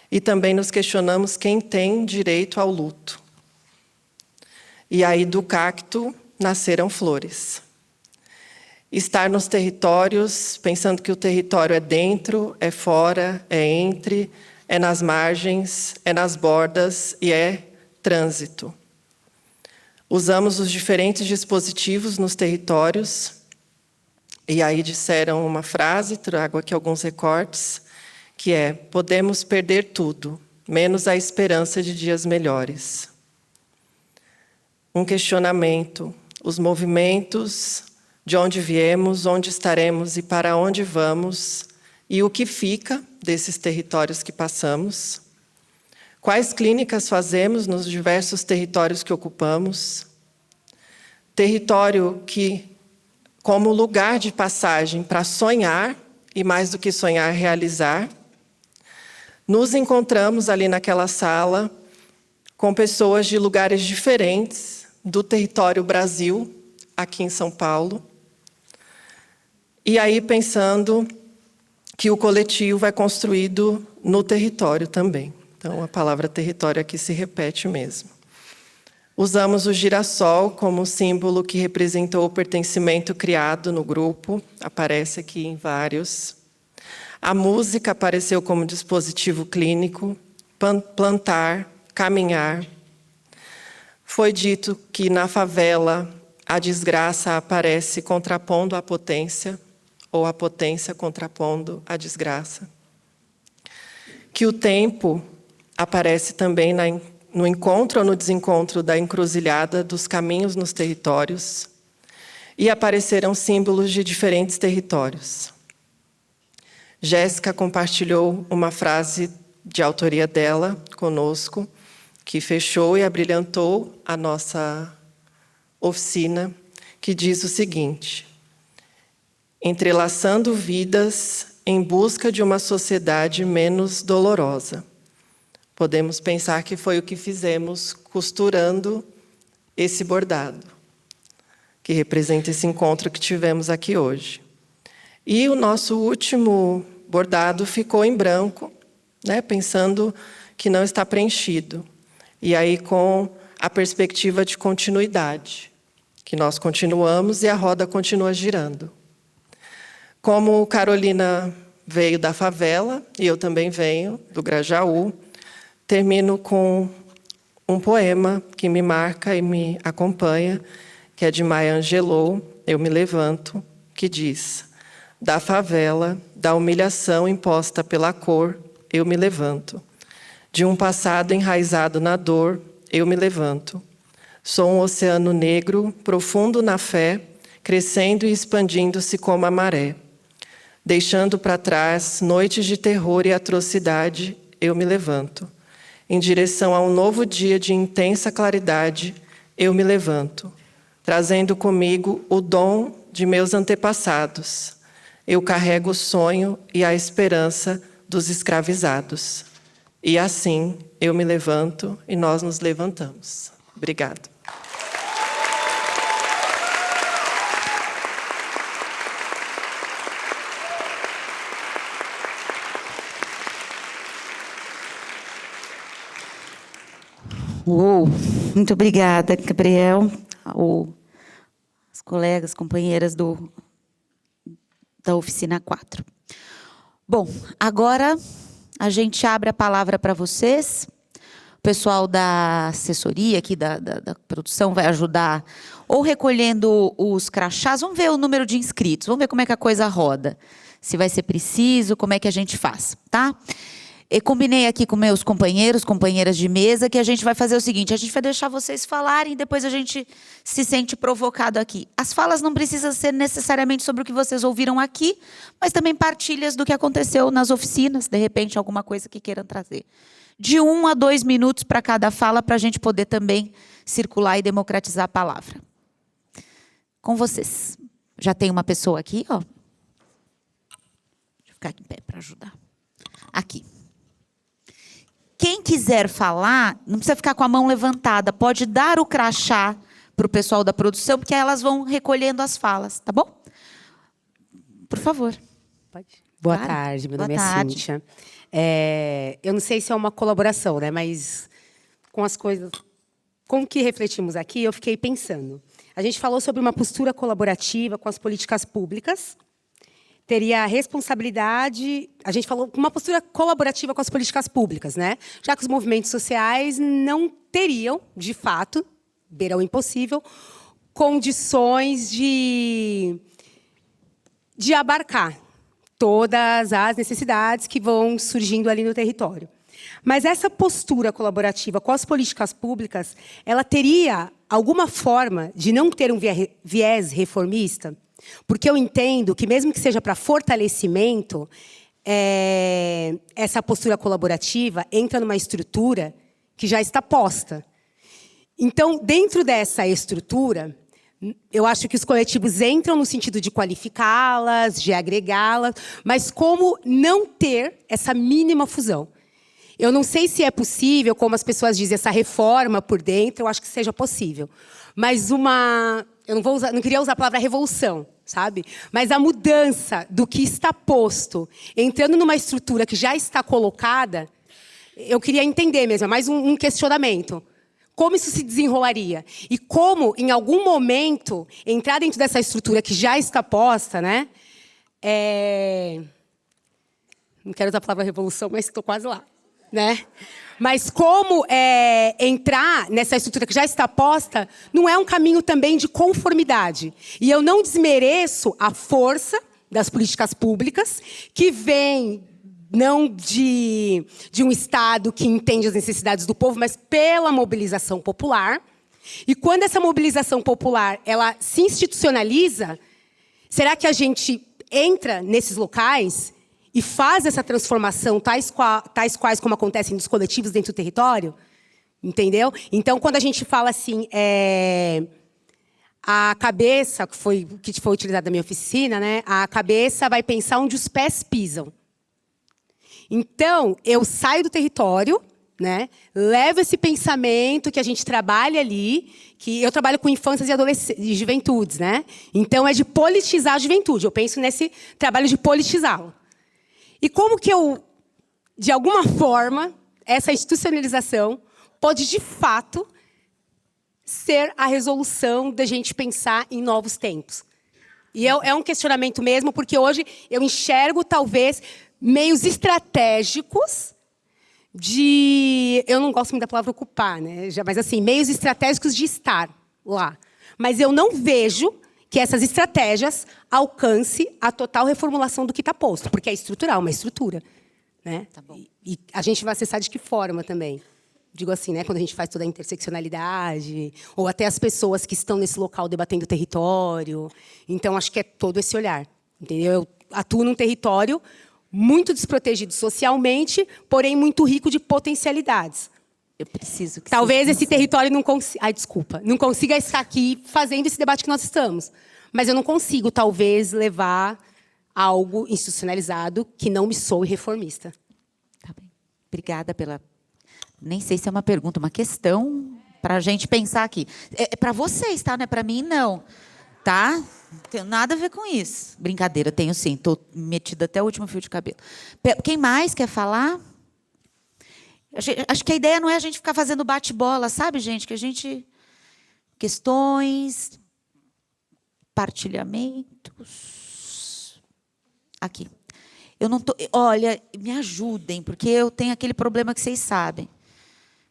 E também nos questionamos quem tem direito ao luto. E aí, do cacto, nasceram flores. estar nos territórios, pensando que o território é dentro, é fora, é entre, é nas margens, é nas bordas e é trânsito. Usamos os diferentes dispositivos nos territórios, e aí disseram uma frase, trago aqui alguns recortes, que é: podemos perder tudo, menos a esperança de dias melhores. Um questionamento: os movimentos, de onde viemos, onde estaremos e para onde vamos, e o que fica desses territórios que passamos. Quais clínicas fazemos nos diversos territórios que ocupamos? Território que, como lugar de passagem para sonhar, e mais do que sonhar, realizar. Nos encontramos ali naquela sala com pessoas de lugares diferentes do território Brasil, aqui em São Paulo. E aí pensando que o coletivo é construído no território também. Então, a palavra território aqui se repete mesmo. Usamos o girassol como símbolo que representou o pertencimento criado no grupo, aparece aqui em vários. A música apareceu como dispositivo clínico, plantar, caminhar. Foi dito que na favela a desgraça aparece contrapondo a potência, ou a potência contrapondo a desgraça. Que o tempo aparece também no encontro ou no desencontro da encruzilhada dos caminhos nos territórios, e apareceram símbolos de diferentes territórios. Jéssica compartilhou uma frase de autoria dela conosco, que fechou e abrilhantou a nossa oficina, que diz o seguinte: entrelaçando vidas em busca de uma sociedade menos dolorosa. Podemos pensar que foi o que fizemos costurando esse bordado, que representa esse encontro que tivemos aqui hoje. E o nosso último bordado ficou em branco, né, pensando que não está preenchido. E aí com a perspectiva de continuidade, que nós continuamos e a roda continua girando. Como Carolina veio da favela, e eu também venho do Grajaú, termino com um poema que me marca e me acompanha, que é de Maya Angelou, Eu Me Levanto, que diz: da favela, da humilhação imposta pela cor, eu me levanto. De um passado enraizado na dor, eu me levanto. Sou um oceano negro, profundo na fé, crescendo e expandindo-se como a maré. Deixando para trás noites de terror e atrocidade, eu me levanto. Em direção a um novo dia de intensa claridade, eu me levanto, trazendo comigo o dom de meus antepassados. Eu carrego o sonho e a esperança dos escravizados. E assim, eu me levanto e nós nos levantamos. Obrigada. Uou, muito obrigada, Gabriel, as colegas, companheiras da oficina 4. Bom, agora a gente abre a palavra para vocês. O pessoal da assessoria aqui, da produção, vai ajudar ou recolhendo os crachás. Vamos ver o número de inscritos, vamos ver como é que a coisa roda. Se vai ser preciso, como é que a gente faz, tá? Eu combinei aqui com meus companheiros, companheiras de mesa, que a gente vai fazer o seguinte: a gente vai deixar vocês falarem e depois a gente se sente provocado aqui. As falas não precisam ser necessariamente sobre o que vocês ouviram aqui, mas também partilhas do que aconteceu nas oficinas, de repente alguma coisa que queiram trazer. De 1 a 2 minutos para cada fala, para a gente poder também circular e democratizar a palavra. Com vocês. Já tem uma pessoa aqui, ó. Deixa eu ficar aqui em pé para ajudar. Aqui. Quem quiser falar, não precisa ficar com a mão levantada, pode dar o crachá para o pessoal da produção, porque aí elas vão recolhendo as falas, tá bom? Por favor. Pode. Boa Claro. tarde, meu Boa nome é tarde. Cíntia. Eu não sei se é uma colaboração, né? Mas com as coisas, com o que refletimos aqui, eu fiquei pensando. A gente falou sobre uma postura colaborativa com as políticas públicas. Teria a responsabilidade... A gente falou uma postura colaborativa com as políticas públicas, né? Já que os movimentos sociais não teriam, de fato, beira o impossível, condições de abarcar todas as necessidades que vão surgindo ali no território. Mas essa postura colaborativa com as políticas públicas, ela teria alguma forma de não ter um viés reformista? Porque eu entendo que, mesmo que seja para fortalecimento, essa postura colaborativa entra numa estrutura que já está posta. Então, dentro dessa estrutura, eu acho que os coletivos entram no sentido de qualificá-las, de agregá-las, mas como não ter essa mínima fusão? Eu não sei se é possível, como as pessoas dizem, essa reforma por dentro, eu acho que seja possível. Mas eu não queria usar a palavra revolução, sabe? Mas a mudança do que está posto, entrando numa estrutura que já está colocada, eu queria entender mesmo, é mais um questionamento. Como isso se desenrolaria? E como, em algum momento, entrar dentro dessa estrutura que já está posta, né? Não quero usar a palavra revolução, mas estou quase lá, né? Mas como entrar nessa estrutura que já está posta não é um caminho também de conformidade. E eu não desmereço a força das políticas públicas, que vem não de um Estado que entende as necessidades do povo, mas pela mobilização popular. E quando essa mobilização popular ela se institucionaliza, será que a gente entra nesses locais e faz essa transformação, tais quais como acontecem nos coletivos dentro do território? Entendeu? Então, quando a gente fala assim, a cabeça, que foi utilizada na minha oficina, né? A cabeça vai pensar onde os pés pisam. Então, eu saio do território, né? Levo esse pensamento que a gente trabalha ali, que eu trabalho com infâncias e juventudes, né? Então, é de politizar a juventude. Eu penso nesse trabalho de politizá-la. E como que eu, de alguma forma, essa institucionalização pode, de fato, ser a resolução da gente pensar em novos tempos? E é um questionamento mesmo, porque hoje eu enxergo, talvez, meios estratégicos de... Eu não gosto muito da palavra ocupar, né? Mas, assim, meios estratégicos de estar lá. Mas eu não vejo que essas estratégias alcancem a total reformulação do que está posto, porque é estrutural, uma estrutura, né? Tá bom. E a gente vai acessar de que forma também? Digo assim, né? Quando a gente faz toda a interseccionalidade, ou até as pessoas que estão nesse local debatendo o território. Então, acho que é todo esse olhar, entendeu? Eu atuo num território muito desprotegido socialmente, porém muito rico de potencialidades. Eu preciso que talvez esse território não consiga... não consiga estar aqui fazendo esse debate que nós estamos. Mas eu não consigo, talvez, levar algo institucionalizado que não me soe reformista. Tá bem. Obrigada pela... Nem sei se é uma pergunta, uma questão para a gente pensar aqui. É para vocês, tá? Não é para mim, não. Tá? Não tenho nada a ver com isso. Brincadeira, tenho sim. Estou metida até o último fio de cabelo. Quem mais quer falar? Acho que a ideia não é a gente ficar fazendo bate-bola, sabe, gente? Que a gente... Questões, partilhamentos... Aqui. Eu não tô... Olha, me ajudem, porque eu tenho aquele problema que vocês sabem.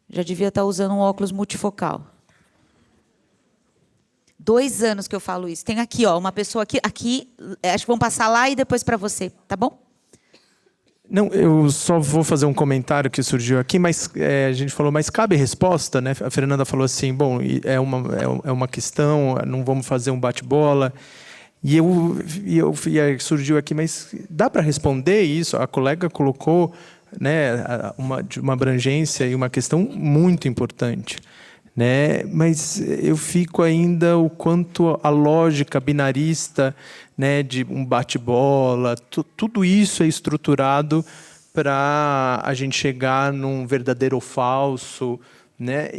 Já devia estar usando um óculos multifocal. 2 anos que eu falo isso. Tem aqui, ó, uma pessoa aqui, acho que vão passar lá e depois para você, tá bom? Não, eu só vou fazer um comentário que surgiu aqui, mas a gente falou, mas cabe resposta, né? A Fernanda falou assim, bom, é uma questão, não vamos fazer um bate-bola. E aí surgiu aqui, mas dá para responder isso? A colega colocou, né, uma abrangência e uma questão muito importante, né? Mas eu fico ainda o quanto a lógica binarista, né, de um bate-bola, tudo isso é estruturado para a gente chegar num verdadeiro ou falso, né?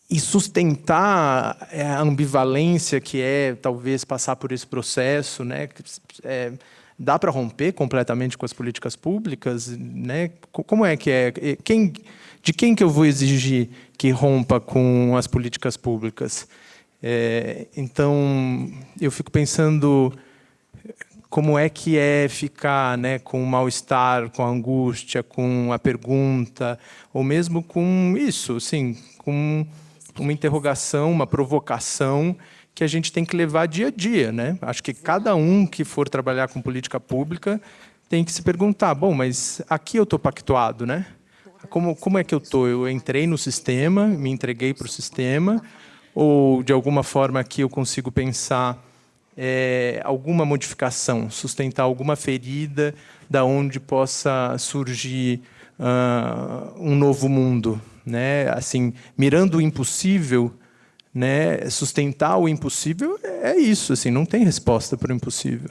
E sustentar a ambivalência que é talvez passar por esse processo, né? Dá para romper completamente com as políticas públicas, né? Como é que é? De quem que eu vou exigir que rompa com as políticas públicas? Então, eu fico pensando como é que é ficar, né, com o mal-estar, com a angústia, com a pergunta, ou mesmo com isso, assim, com uma interrogação, uma provocação que a gente tem que levar dia a dia, né? Acho que cada um que for trabalhar com política pública tem que se perguntar, bom, mas aqui eu estou pactuado, né? Como é que eu estou? Eu entrei no sistema, me entreguei para o sistema, ou, de alguma forma, aqui eu consigo pensar alguma modificação, sustentar alguma ferida da onde possa surgir um novo mundo, né? Assim, mirando o impossível, né? Sustentar o impossível é isso, assim, não tem resposta para o impossível.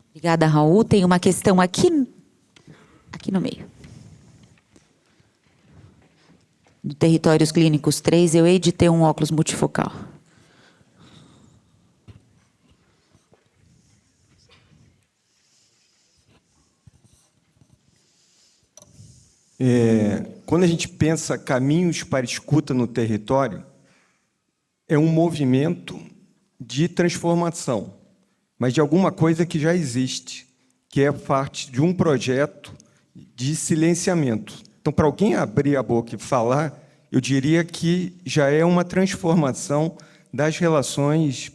Obrigada, Raul. Tem uma questão aqui no meio. No Territórios Clínicos 3, eu hei de ter um óculos multifocal. Quando a gente pensa caminhos para escuta no território, é um movimento de transformação, mas de alguma coisa que já existe, que é parte de um projeto de silenciamento. Então, para alguém abrir a boca e falar, eu diria que já é uma transformação das relações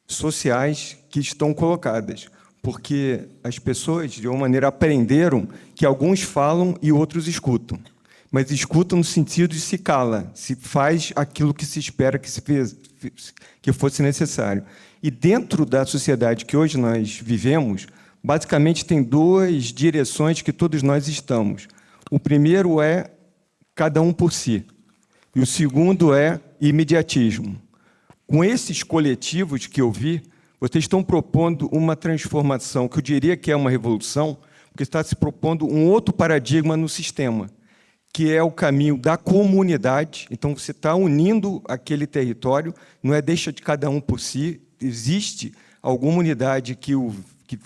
sociais que estão colocadas, porque as pessoas, de uma maneira, aprenderam que alguns falam e outros escutam, mas escutam no sentido de se cala, se faz aquilo que se espera que fosse necessário. E dentro da sociedade que hoje nós vivemos, basicamente tem duas direções que todos nós estamos. O primeiro é cada um por si, e o segundo é imediatismo. Com esses coletivos que eu vi, vocês estão propondo uma transformação, que eu diria que é uma revolução, porque está se propondo um outro paradigma no sistema, que é o caminho da comunidade. Então, você está unindo aquele território, não é deixa de cada um por si, existe alguma unidade que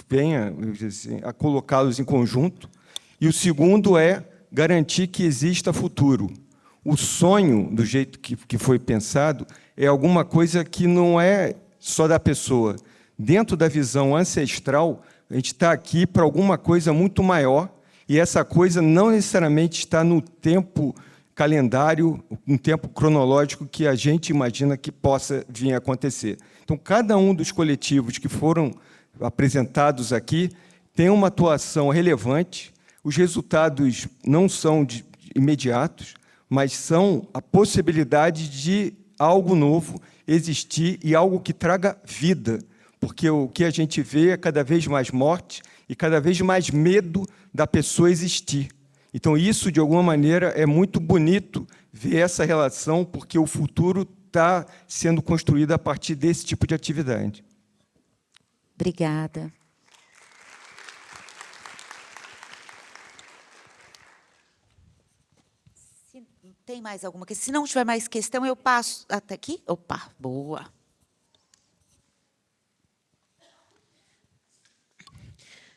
venha assim, a colocá-los em conjunto. E o segundo é garantir que exista futuro. O sonho, do jeito que foi pensado, é alguma coisa que não é só da pessoa. Dentro da visão ancestral, a gente está aqui para alguma coisa muito maior, e essa coisa não necessariamente está no tempo calendário, um tempo cronológico que a gente imagina que possa vir a acontecer. Então, cada um dos coletivos que foram apresentados aqui tem uma atuação relevante. Os resultados não são imediatos, mas são a possibilidade de algo novo existir e algo que traga vida, porque o que a gente vê é cada vez mais morte e cada vez mais medo da pessoa existir. Então, isso, de alguma maneira, é muito bonito ver essa relação, porque o futuro está sendo construído a partir desse tipo de atividade. Obrigada. Se tem mais alguma questão? Se não tiver mais questão, eu passo até aqui. Opa, boa.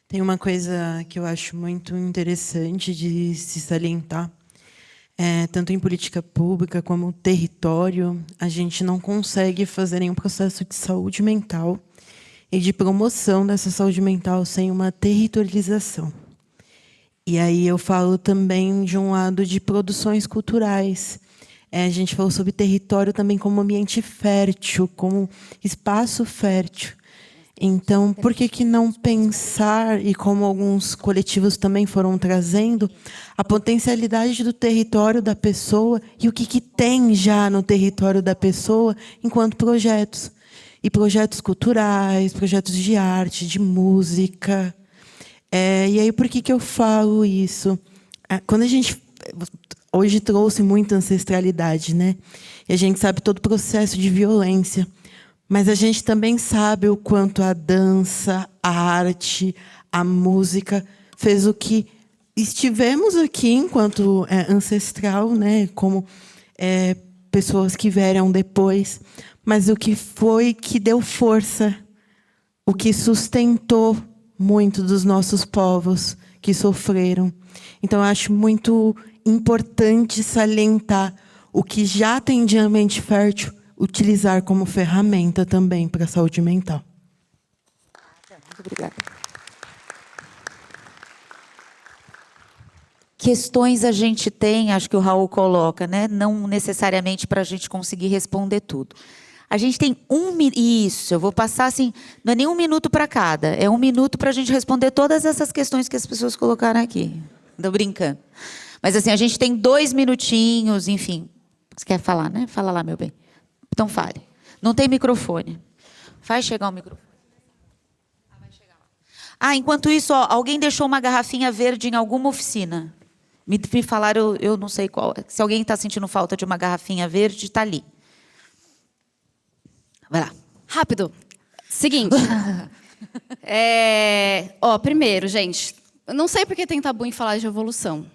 Tem uma coisa que eu acho muito interessante de se salientar. Tanto em política pública como no território, a gente não consegue fazer nenhum processo de saúde mental e de promoção dessa saúde mental sem uma territorialização. E aí eu falo também de um lado de produções culturais. A gente falou sobre território também como ambiente fértil, como espaço fértil. Então, por que não pensar, e como alguns coletivos também foram trazendo, a potencialidade do território da pessoa e o que tem já no território da pessoa enquanto projetos. E projetos culturais, projetos de arte, de música. E aí, por que eu falo isso? Quando a gente hoje trouxe muita ancestralidade, né? E a gente sabe todo o processo de violência. Mas a gente também sabe o quanto a dança, a arte, a música fez o que estivemos aqui enquanto ancestral, né, como pessoas que vieram depois, mas o que foi que deu força, o que sustentou muito dos nossos povos que sofreram. Então, eu acho muito importante salientar o que já tem de ambiente fértil, utilizar como ferramenta também para a saúde mental. Muito obrigada. Questões a gente tem, acho que o Raul coloca, né? Não necessariamente para a gente conseguir responder tudo. A gente tem Isso, eu vou passar assim, não é nem 1 minuto para cada, é 1 minuto para a gente responder todas essas questões que as pessoas colocaram aqui. Estou brincando. Mas assim, a gente tem 2 minutinhos, enfim. Você quer falar, né? Fala lá, meu bem. Então fale. Não tem microfone. Faz chegar o microfone. Vai chegar lá. Enquanto isso, ó, alguém deixou uma garrafinha verde em alguma oficina. Me falaram, eu não sei qual. Se alguém está sentindo falta de uma garrafinha verde, está ali. Vai lá. Rápido. Seguinte. Primeiro, gente, eu não sei por que tem tabu em falar de revolução.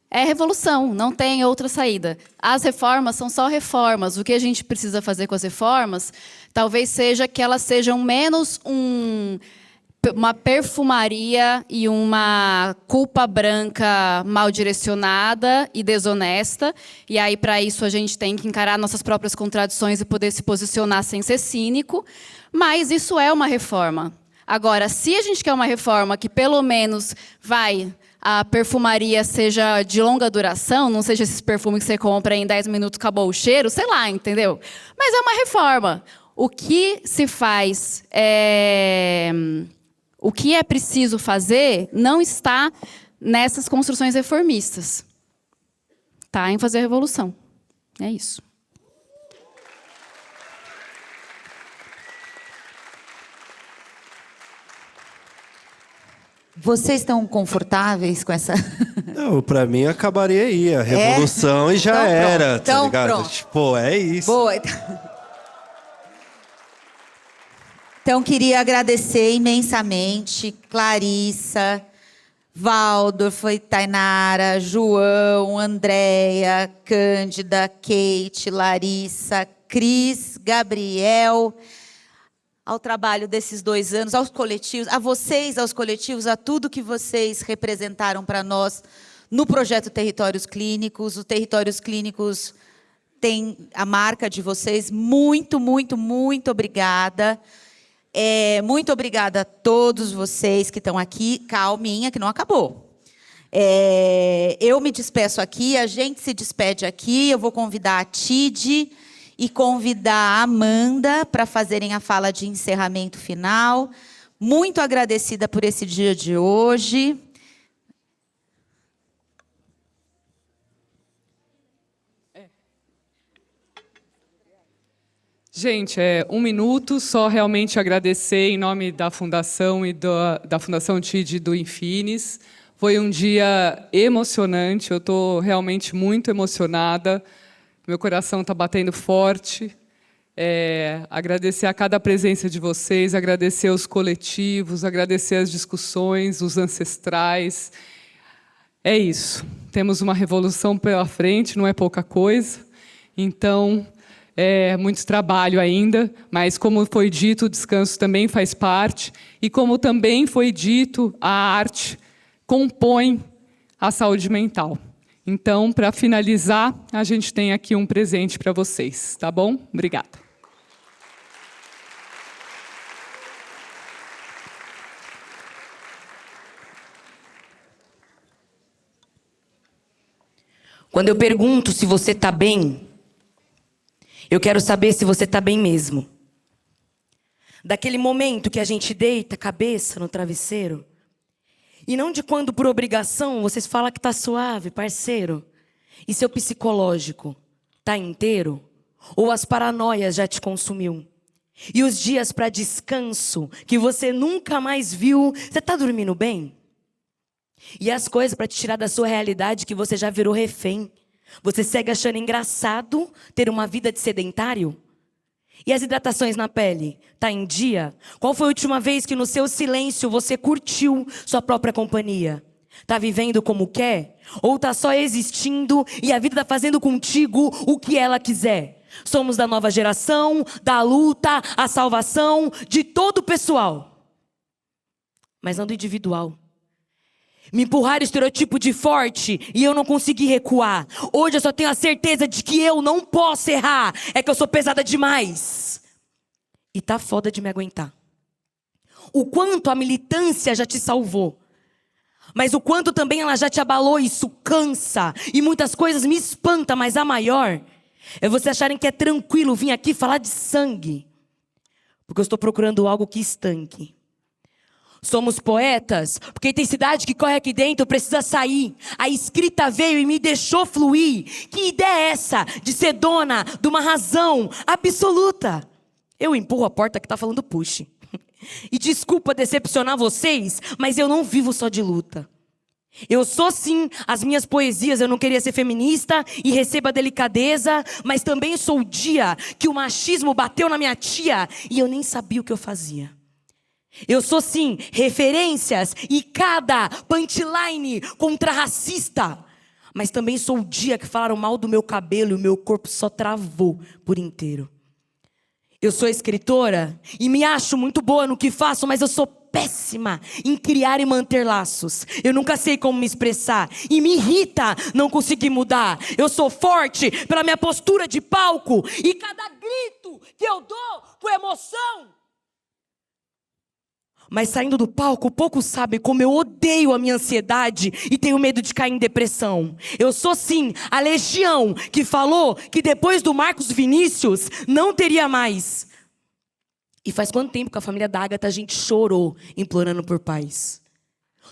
É revolução, não tem outra saída. As reformas são só reformas. O que a gente precisa fazer com as reformas, talvez seja que elas sejam menos uma perfumaria e uma culpa branca mal direcionada e desonesta. E aí, para isso, a gente tem que encarar nossas próprias contradições e poder se posicionar sem ser cínico. Mas isso é uma reforma. Agora, se a gente quer uma reforma que, pelo menos, a perfumaria seja de longa duração, não seja esses perfumes que você compra e em 10 minutos acabou o cheiro, sei lá, entendeu? Mas é uma reforma. O que se faz O que é preciso fazer não está nessas construções reformistas. Está em fazer a revolução. É isso. Vocês estão confortáveis com essa... Não, para mim acabaria aí a revolução e já então, era, tá então, ligado? Pronto. Tipo, é isso. Boa. Então, queria agradecer imensamente Clarissa, Valdo, Tainara, João, Andréia, Cândida, Kate, Larissa, Cris, Gabriel, ao trabalho desses 2 anos, aos coletivos, a vocês, aos coletivos, a tudo que vocês representaram para nós no projeto Territórios Clínicos. O Territórios Clínicos tem a marca de vocês. Muito, muito, muito obrigada. Muito obrigada a todos vocês que estão aqui. Calminha, que não acabou. Eu me despeço aqui, a gente se despede aqui. Eu vou convidar a Tide e convidar a Amanda para fazerem a fala de encerramento final. Muito agradecida por esse dia de hoje. Gente, 1 minuto, só realmente agradecer em nome da Fundação e da Fundação TID do Infines. Foi um dia emocionante, eu estou realmente muito emocionada, meu coração está batendo forte. Agradecer a cada presença de vocês, agradecer os coletivos, agradecer as discussões, os ancestrais. É isso, temos uma revolução pela frente, não é pouca coisa. Então... muito trabalho ainda, mas como foi dito, o descanso também faz parte, e como também foi dito, a arte compõe a saúde mental. Então, para finalizar, a gente tem aqui um presente para vocês, tá bom? Obrigada. Quando eu pergunto se você está bem, eu quero saber se você está bem mesmo. Daquele momento que a gente deita a cabeça no travesseiro, e não de quando, por obrigação, vocês falam que está suave, parceiro. E seu psicológico está inteiro? Ou as paranoias já te consumiu? E os dias para descanso que você nunca mais viu, você está dormindo bem? E as coisas para te tirar da sua realidade que você já virou refém? Você segue achando engraçado ter uma vida de sedentário? E as hidratações na pele? Tá em dia? Qual foi a última vez que no seu silêncio você curtiu sua própria companhia? Tá vivendo como quer? Ou tá só existindo e a vida tá fazendo contigo o que ela quiser? Somos da nova geração, da luta, a salvação de todo o pessoal. Mas não do individual. Me empurraram o estereotipo de forte e eu não consegui recuar. Hoje eu só tenho a certeza de que eu não posso errar. É que eu sou pesada demais. E tá foda de me aguentar. O quanto a militância já te salvou. Mas o quanto também ela já te abalou, isso cansa. E muitas coisas me espantam, mas a maior é vocês acharem que é tranquilo vir aqui falar de sangue. Porque eu estou procurando algo que estanque. Somos poetas, porque a intensidade que corre aqui dentro precisa sair. A escrita veio e me deixou fluir. Que ideia é essa de ser dona de uma razão absoluta? Eu empurro a porta que tá falando push. E desculpa decepcionar vocês, mas eu não vivo só de luta. Eu sou sim as minhas poesias, eu não queria ser feminista e recebo a delicadeza, mas também sou o dia que o machismo bateu na minha tia e eu nem sabia o que eu fazia. Eu sou sim referências e cada punchline contra-racista, mas também sou o dia que falaram mal do meu cabelo e o meu corpo só travou por inteiro. Eu sou escritora e me acho muito boa no que faço, mas eu sou péssima em criar e manter laços. Eu nunca sei como me expressar e me irrita não conseguir mudar. Eu sou forte pela minha postura de palco e cada grito que eu dou com emoção. Mas saindo do palco, poucos sabem como eu odeio a minha ansiedade e tenho medo de cair em depressão. Eu sou sim a legião que falou que depois do Marcos Vinícius não teria mais. E faz quanto tempo que a família da Agatha a gente chorou implorando por paz?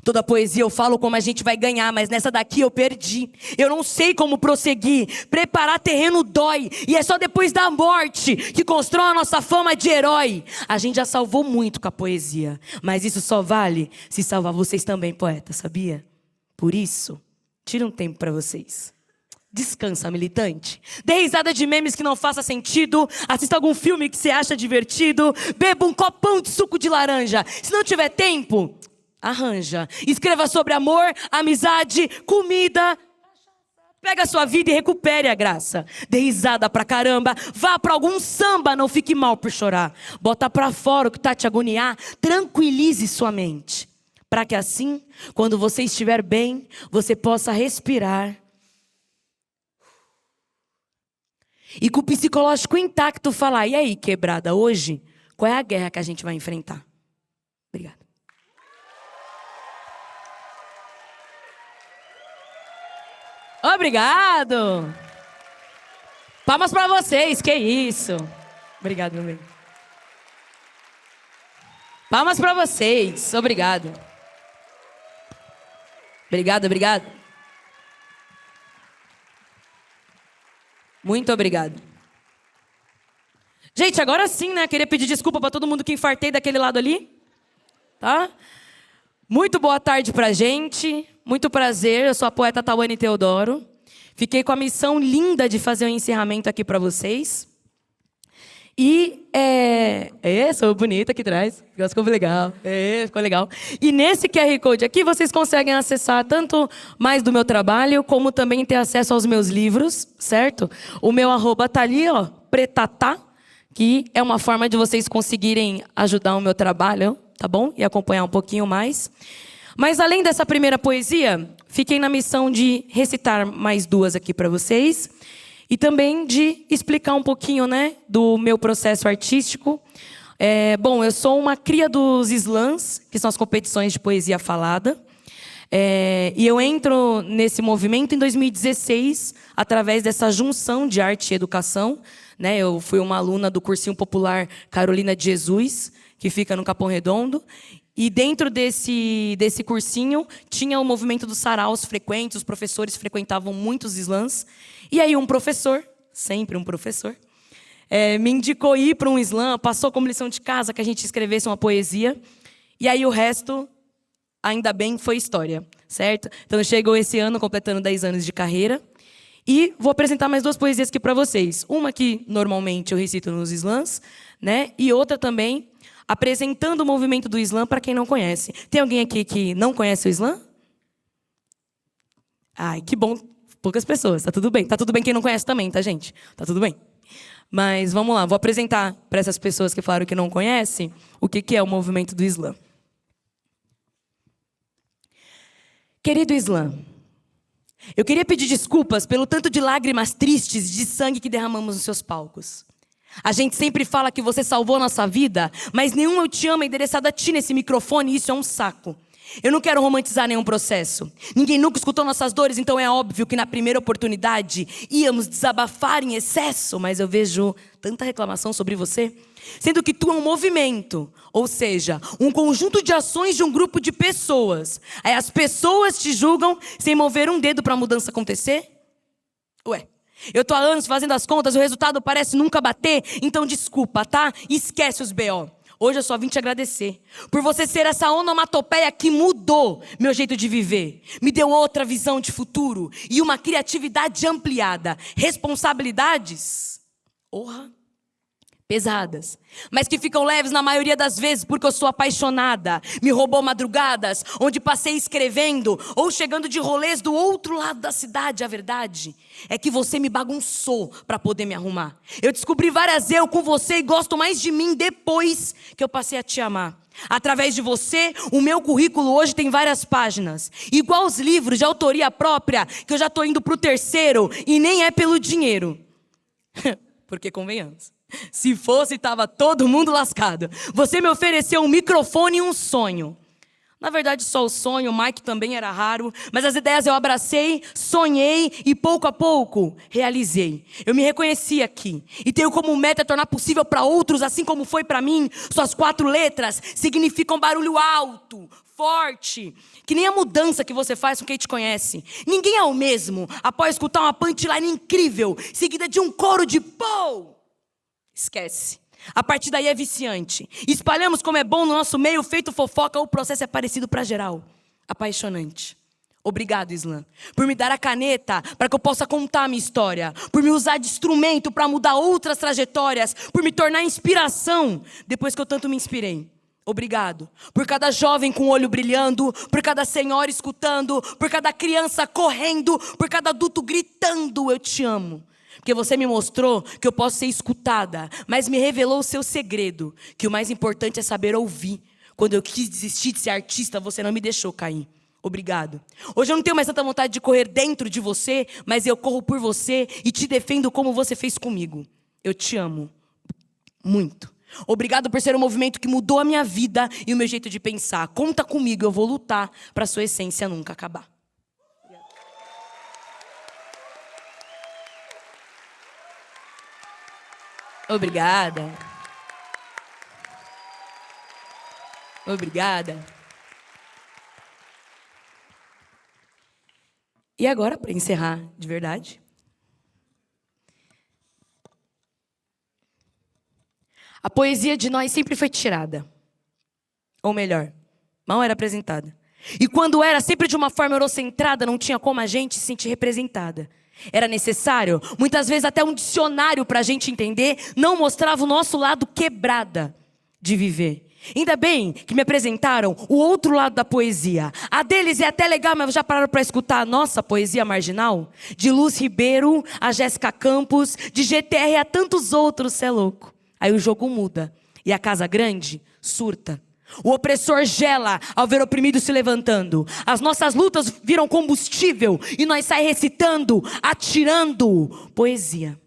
Toda poesia eu falo como a gente vai ganhar, mas nessa daqui eu perdi. Eu não sei como prosseguir. Preparar terreno dói. E é só depois da morte que constrói a nossa fama de herói. A gente já salvou muito com a poesia. Mas isso só vale se salvar vocês também, poeta, sabia? Por isso, tira um tempo para vocês. Descansa, militante. Dê risada de memes que não faça sentido. Assista algum filme que você acha divertido. Beba um copão de suco de laranja. Se não tiver tempo, arranja. Escreva sobre amor, amizade, comida. Pega a sua vida e recupere a graça. Dê risada pra caramba. Vá pra algum samba, não fique mal por chorar. Bota pra fora o que tá te agoniar. Tranquilize sua mente. Pra que assim, quando você estiver bem, você possa respirar. E com o psicológico intacto falar, e aí, quebrada, hoje, qual é a guerra que a gente vai enfrentar? Obrigada. Obrigado. Palmas para vocês, que isso. Obrigado, meu bem. Palmas para vocês, obrigado. Obrigado. Muito obrigado. Gente, agora sim, né? Queria pedir desculpa para todo mundo que infartei daquele lado ali. Tá? Muito boa tarde pra gente. Muito prazer, eu sou a poeta Tawane Teodoro. Fiquei com a missão linda de fazer um encerramento aqui para vocês. E, sou bonita aqui atrás. Ficou legal. Ficou legal. E nesse QR Code aqui, vocês conseguem acessar tanto mais do meu trabalho, como também ter acesso aos meus livros, certo? O meu @ tá ali, ó, pretatá, que é uma forma de vocês conseguirem ajudar o meu trabalho, tá bom? E acompanhar um pouquinho mais. Mas além dessa primeira poesia, fiquei na missão de recitar mais duas aqui para vocês e também de explicar um pouquinho, né, do meu processo artístico. Bom, eu sou uma cria dos slams, que são as competições de poesia falada. E eu entro nesse movimento em 2016, através dessa junção de arte e educação. Né? Eu fui uma aluna do cursinho popular Carolina de Jesus, que fica no Capão Redondo. E dentro desse cursinho tinha o movimento dos saraus frequentes, os professores frequentavam muitos slams. E aí um professor, sempre um professor, me indicou ir para um slam, passou como lição de casa que a gente escrevesse uma poesia. E aí o resto, ainda bem, foi história, certo? Então chegou esse ano, completando 10 anos de carreira. E vou apresentar mais duas poesias aqui para vocês. Uma que normalmente eu recito nos slams, né? E outra também apresentando o movimento do slam para quem não conhece. Tem alguém aqui que não conhece o slam? Ai, que bom. Poucas pessoas, tá tudo bem. Tá tudo bem quem não conhece também, tá, gente? Tá tudo bem. Mas vamos lá, vou apresentar para essas pessoas que falaram que não conhecem o que é o movimento do slam. Querido Islã, eu queria pedir desculpas pelo tanto de lágrimas tristes de sangue que derramamos nos seus palcos. A gente sempre fala que você salvou nossa vida, mas nenhum eu te amo é endereçado a ti nesse microfone e isso é um saco. Eu não quero romantizar nenhum processo. Ninguém nunca escutou nossas dores, então é óbvio que na primeira oportunidade íamos desabafar em excesso, mas eu vejo tanta reclamação sobre você, sendo que tu é um movimento, ou seja, um conjunto de ações de um grupo de pessoas. Aí as pessoas te julgam sem mover um dedo para a mudança acontecer? Ué, eu tô há anos fazendo as contas, o resultado parece nunca bater, então desculpa, tá? Esquece os BO. Hoje eu só vim te agradecer por você ser essa onomatopeia que mudou meu jeito de viver. Me deu outra visão de futuro e uma criatividade ampliada. Responsabilidades, pesadas, mas que ficam leves na maioria das vezes porque eu sou apaixonada. Me roubou madrugadas, onde passei escrevendo ou chegando de rolês do outro lado da cidade. A verdade é que você me bagunçou para poder me arrumar. Eu descobri várias eu com você e gosto mais de mim depois que eu passei a te amar. Através de você, o meu currículo hoje tem várias páginas. Igual os livros de autoria própria, que eu já tô indo pro terceiro e nem é pelo dinheiro. Porque convenhamos, se fosse, tava todo mundo lascado. Você me ofereceu um microfone e um sonho. Na verdade, só o sonho, o mic também era raro, mas as ideias eu abracei, sonhei e pouco a pouco realizei. Eu me reconheci aqui e tenho como meta tornar possível para outros, assim como foi para mim. Suas 4 letras significam barulho alto, forte, que nem a mudança que você faz com quem te conhece. Ninguém é o mesmo após escutar uma punchline incrível, seguida de um coro de pô! Esquece. A partir daí é viciante. Espalhamos como é bom no nosso meio, feito fofoca, o processo é parecido para geral. Apaixonante. Obrigado, Islã, por me dar a caneta para que eu possa contar a minha história, por me usar de instrumento para mudar outras trajetórias, por me tornar inspiração depois que eu tanto me inspirei. Obrigado por cada jovem com o olho brilhando, por cada senhora escutando, por cada criança correndo, por cada adulto gritando, eu te amo. Porque você me mostrou que eu posso ser escutada, mas me revelou o seu segredo, que o mais importante é saber ouvir. Quando eu quis desistir de ser artista, você não me deixou cair. Obrigado. Hoje eu não tenho mais tanta vontade de correr dentro de você, mas eu corro por você e te defendo como você fez comigo. Eu te amo muito. Obrigado por ser um movimento que mudou a minha vida e o meu jeito de pensar. Conta comigo, eu vou lutar para a sua essência nunca acabar. Obrigada. Obrigada. E agora, para encerrar de verdade, a poesia de nós sempre foi tirada. Ou melhor, mal era apresentada. E quando era sempre de uma forma eurocentrada, não tinha como a gente se sentir representada. Era necessário, muitas vezes até um dicionário para a gente entender, não mostrava o nosso lado quebrada de viver. Ainda bem que me apresentaram o outro lado da poesia. A deles é até legal, mas já pararam para escutar a nossa poesia marginal? De Luz Ribeiro, a Jéssica Campos, de GTR e a tantos outros, cê é louco. Aí o jogo muda e a casa grande surta. O opressor gela ao ver o oprimido se levantando. As nossas lutas viram combustível e nós saímos recitando, atirando poesia.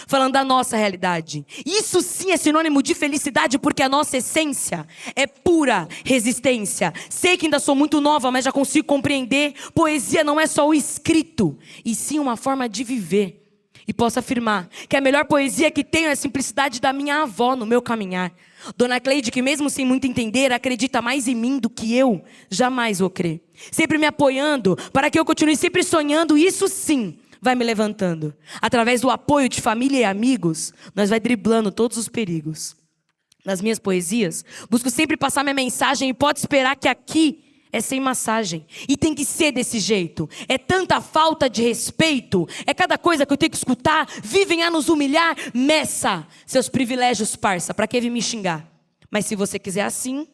Falando da nossa realidade. Isso sim é sinônimo de felicidade, porque a nossa essência é pura resistência. Sei que ainda sou muito nova, mas já consigo compreender. Poesia não é só o escrito, e sim uma forma de viver. E posso afirmar que a melhor poesia que tenho é a simplicidade da minha avó no meu caminhar. Dona Cleide, que mesmo sem muito entender, acredita mais em mim do que eu jamais vou crer. Sempre me apoiando para que eu continue sempre sonhando, e isso sim vai me levantando. Através do apoio de família e amigos, nós vai driblando todos os perigos. Nas minhas poesias, busco sempre passar minha mensagem e pode esperar que aqui é sem massagem. E tem que ser desse jeito. É tanta falta de respeito. É cada coisa que eu tenho que escutar. Vivem a nos humilhar. Meça seus privilégios, parça. Pra que vir me xingar? Mas se você quiser assim,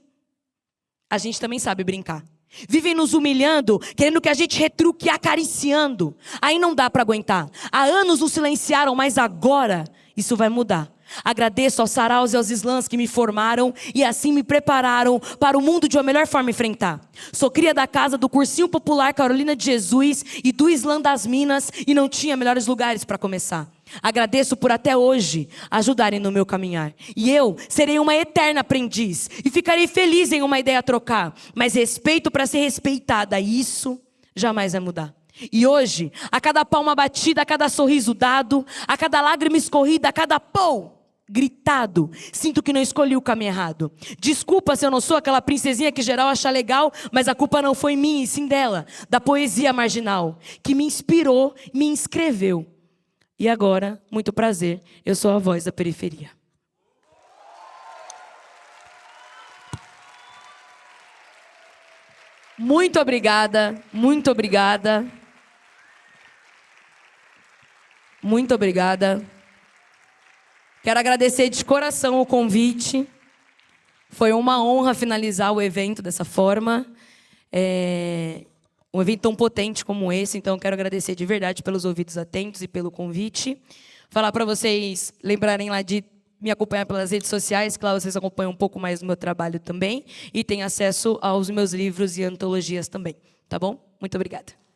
a gente também sabe brincar. Vivem nos humilhando, querendo que a gente retruque acariciando. Aí não dá pra aguentar. Há anos nos silenciaram, mas agora isso vai mudar. Agradeço aos saraus e aos slams que me formaram e assim me prepararam para o mundo de uma melhor forma enfrentar. Sou cria da casa do Cursinho Popular Carolina de Jesus e do Slam das Minas e não tinha melhores lugares para começar. Agradeço por até hoje ajudarem no meu caminhar. E eu serei uma eterna aprendiz e ficarei feliz em uma ideia trocar. Mas respeito para ser respeitada, isso jamais vai mudar. E hoje, a cada palma batida, a cada sorriso dado, a cada lágrima escorrida, a cada pão gritado, sinto que não escolhi o caminho errado. Desculpa se eu não sou aquela princesinha que geral acha legal, mas a culpa não foi minha e sim dela, da poesia marginal, que me inspirou, me inscreveu. E agora, muito prazer, eu sou a voz da periferia. Muito obrigada, muito obrigada. Muito obrigada. Quero agradecer de coração o convite. Foi uma honra finalizar o evento dessa forma. Um evento tão potente como esse, então quero agradecer de verdade pelos ouvidos atentos e pelo convite. Falar para vocês lembrarem lá de me acompanhar pelas redes sociais, que lá vocês acompanham um pouco mais do meu trabalho também, e têm acesso aos meus livros e antologias também, tá bom? Muito obrigada.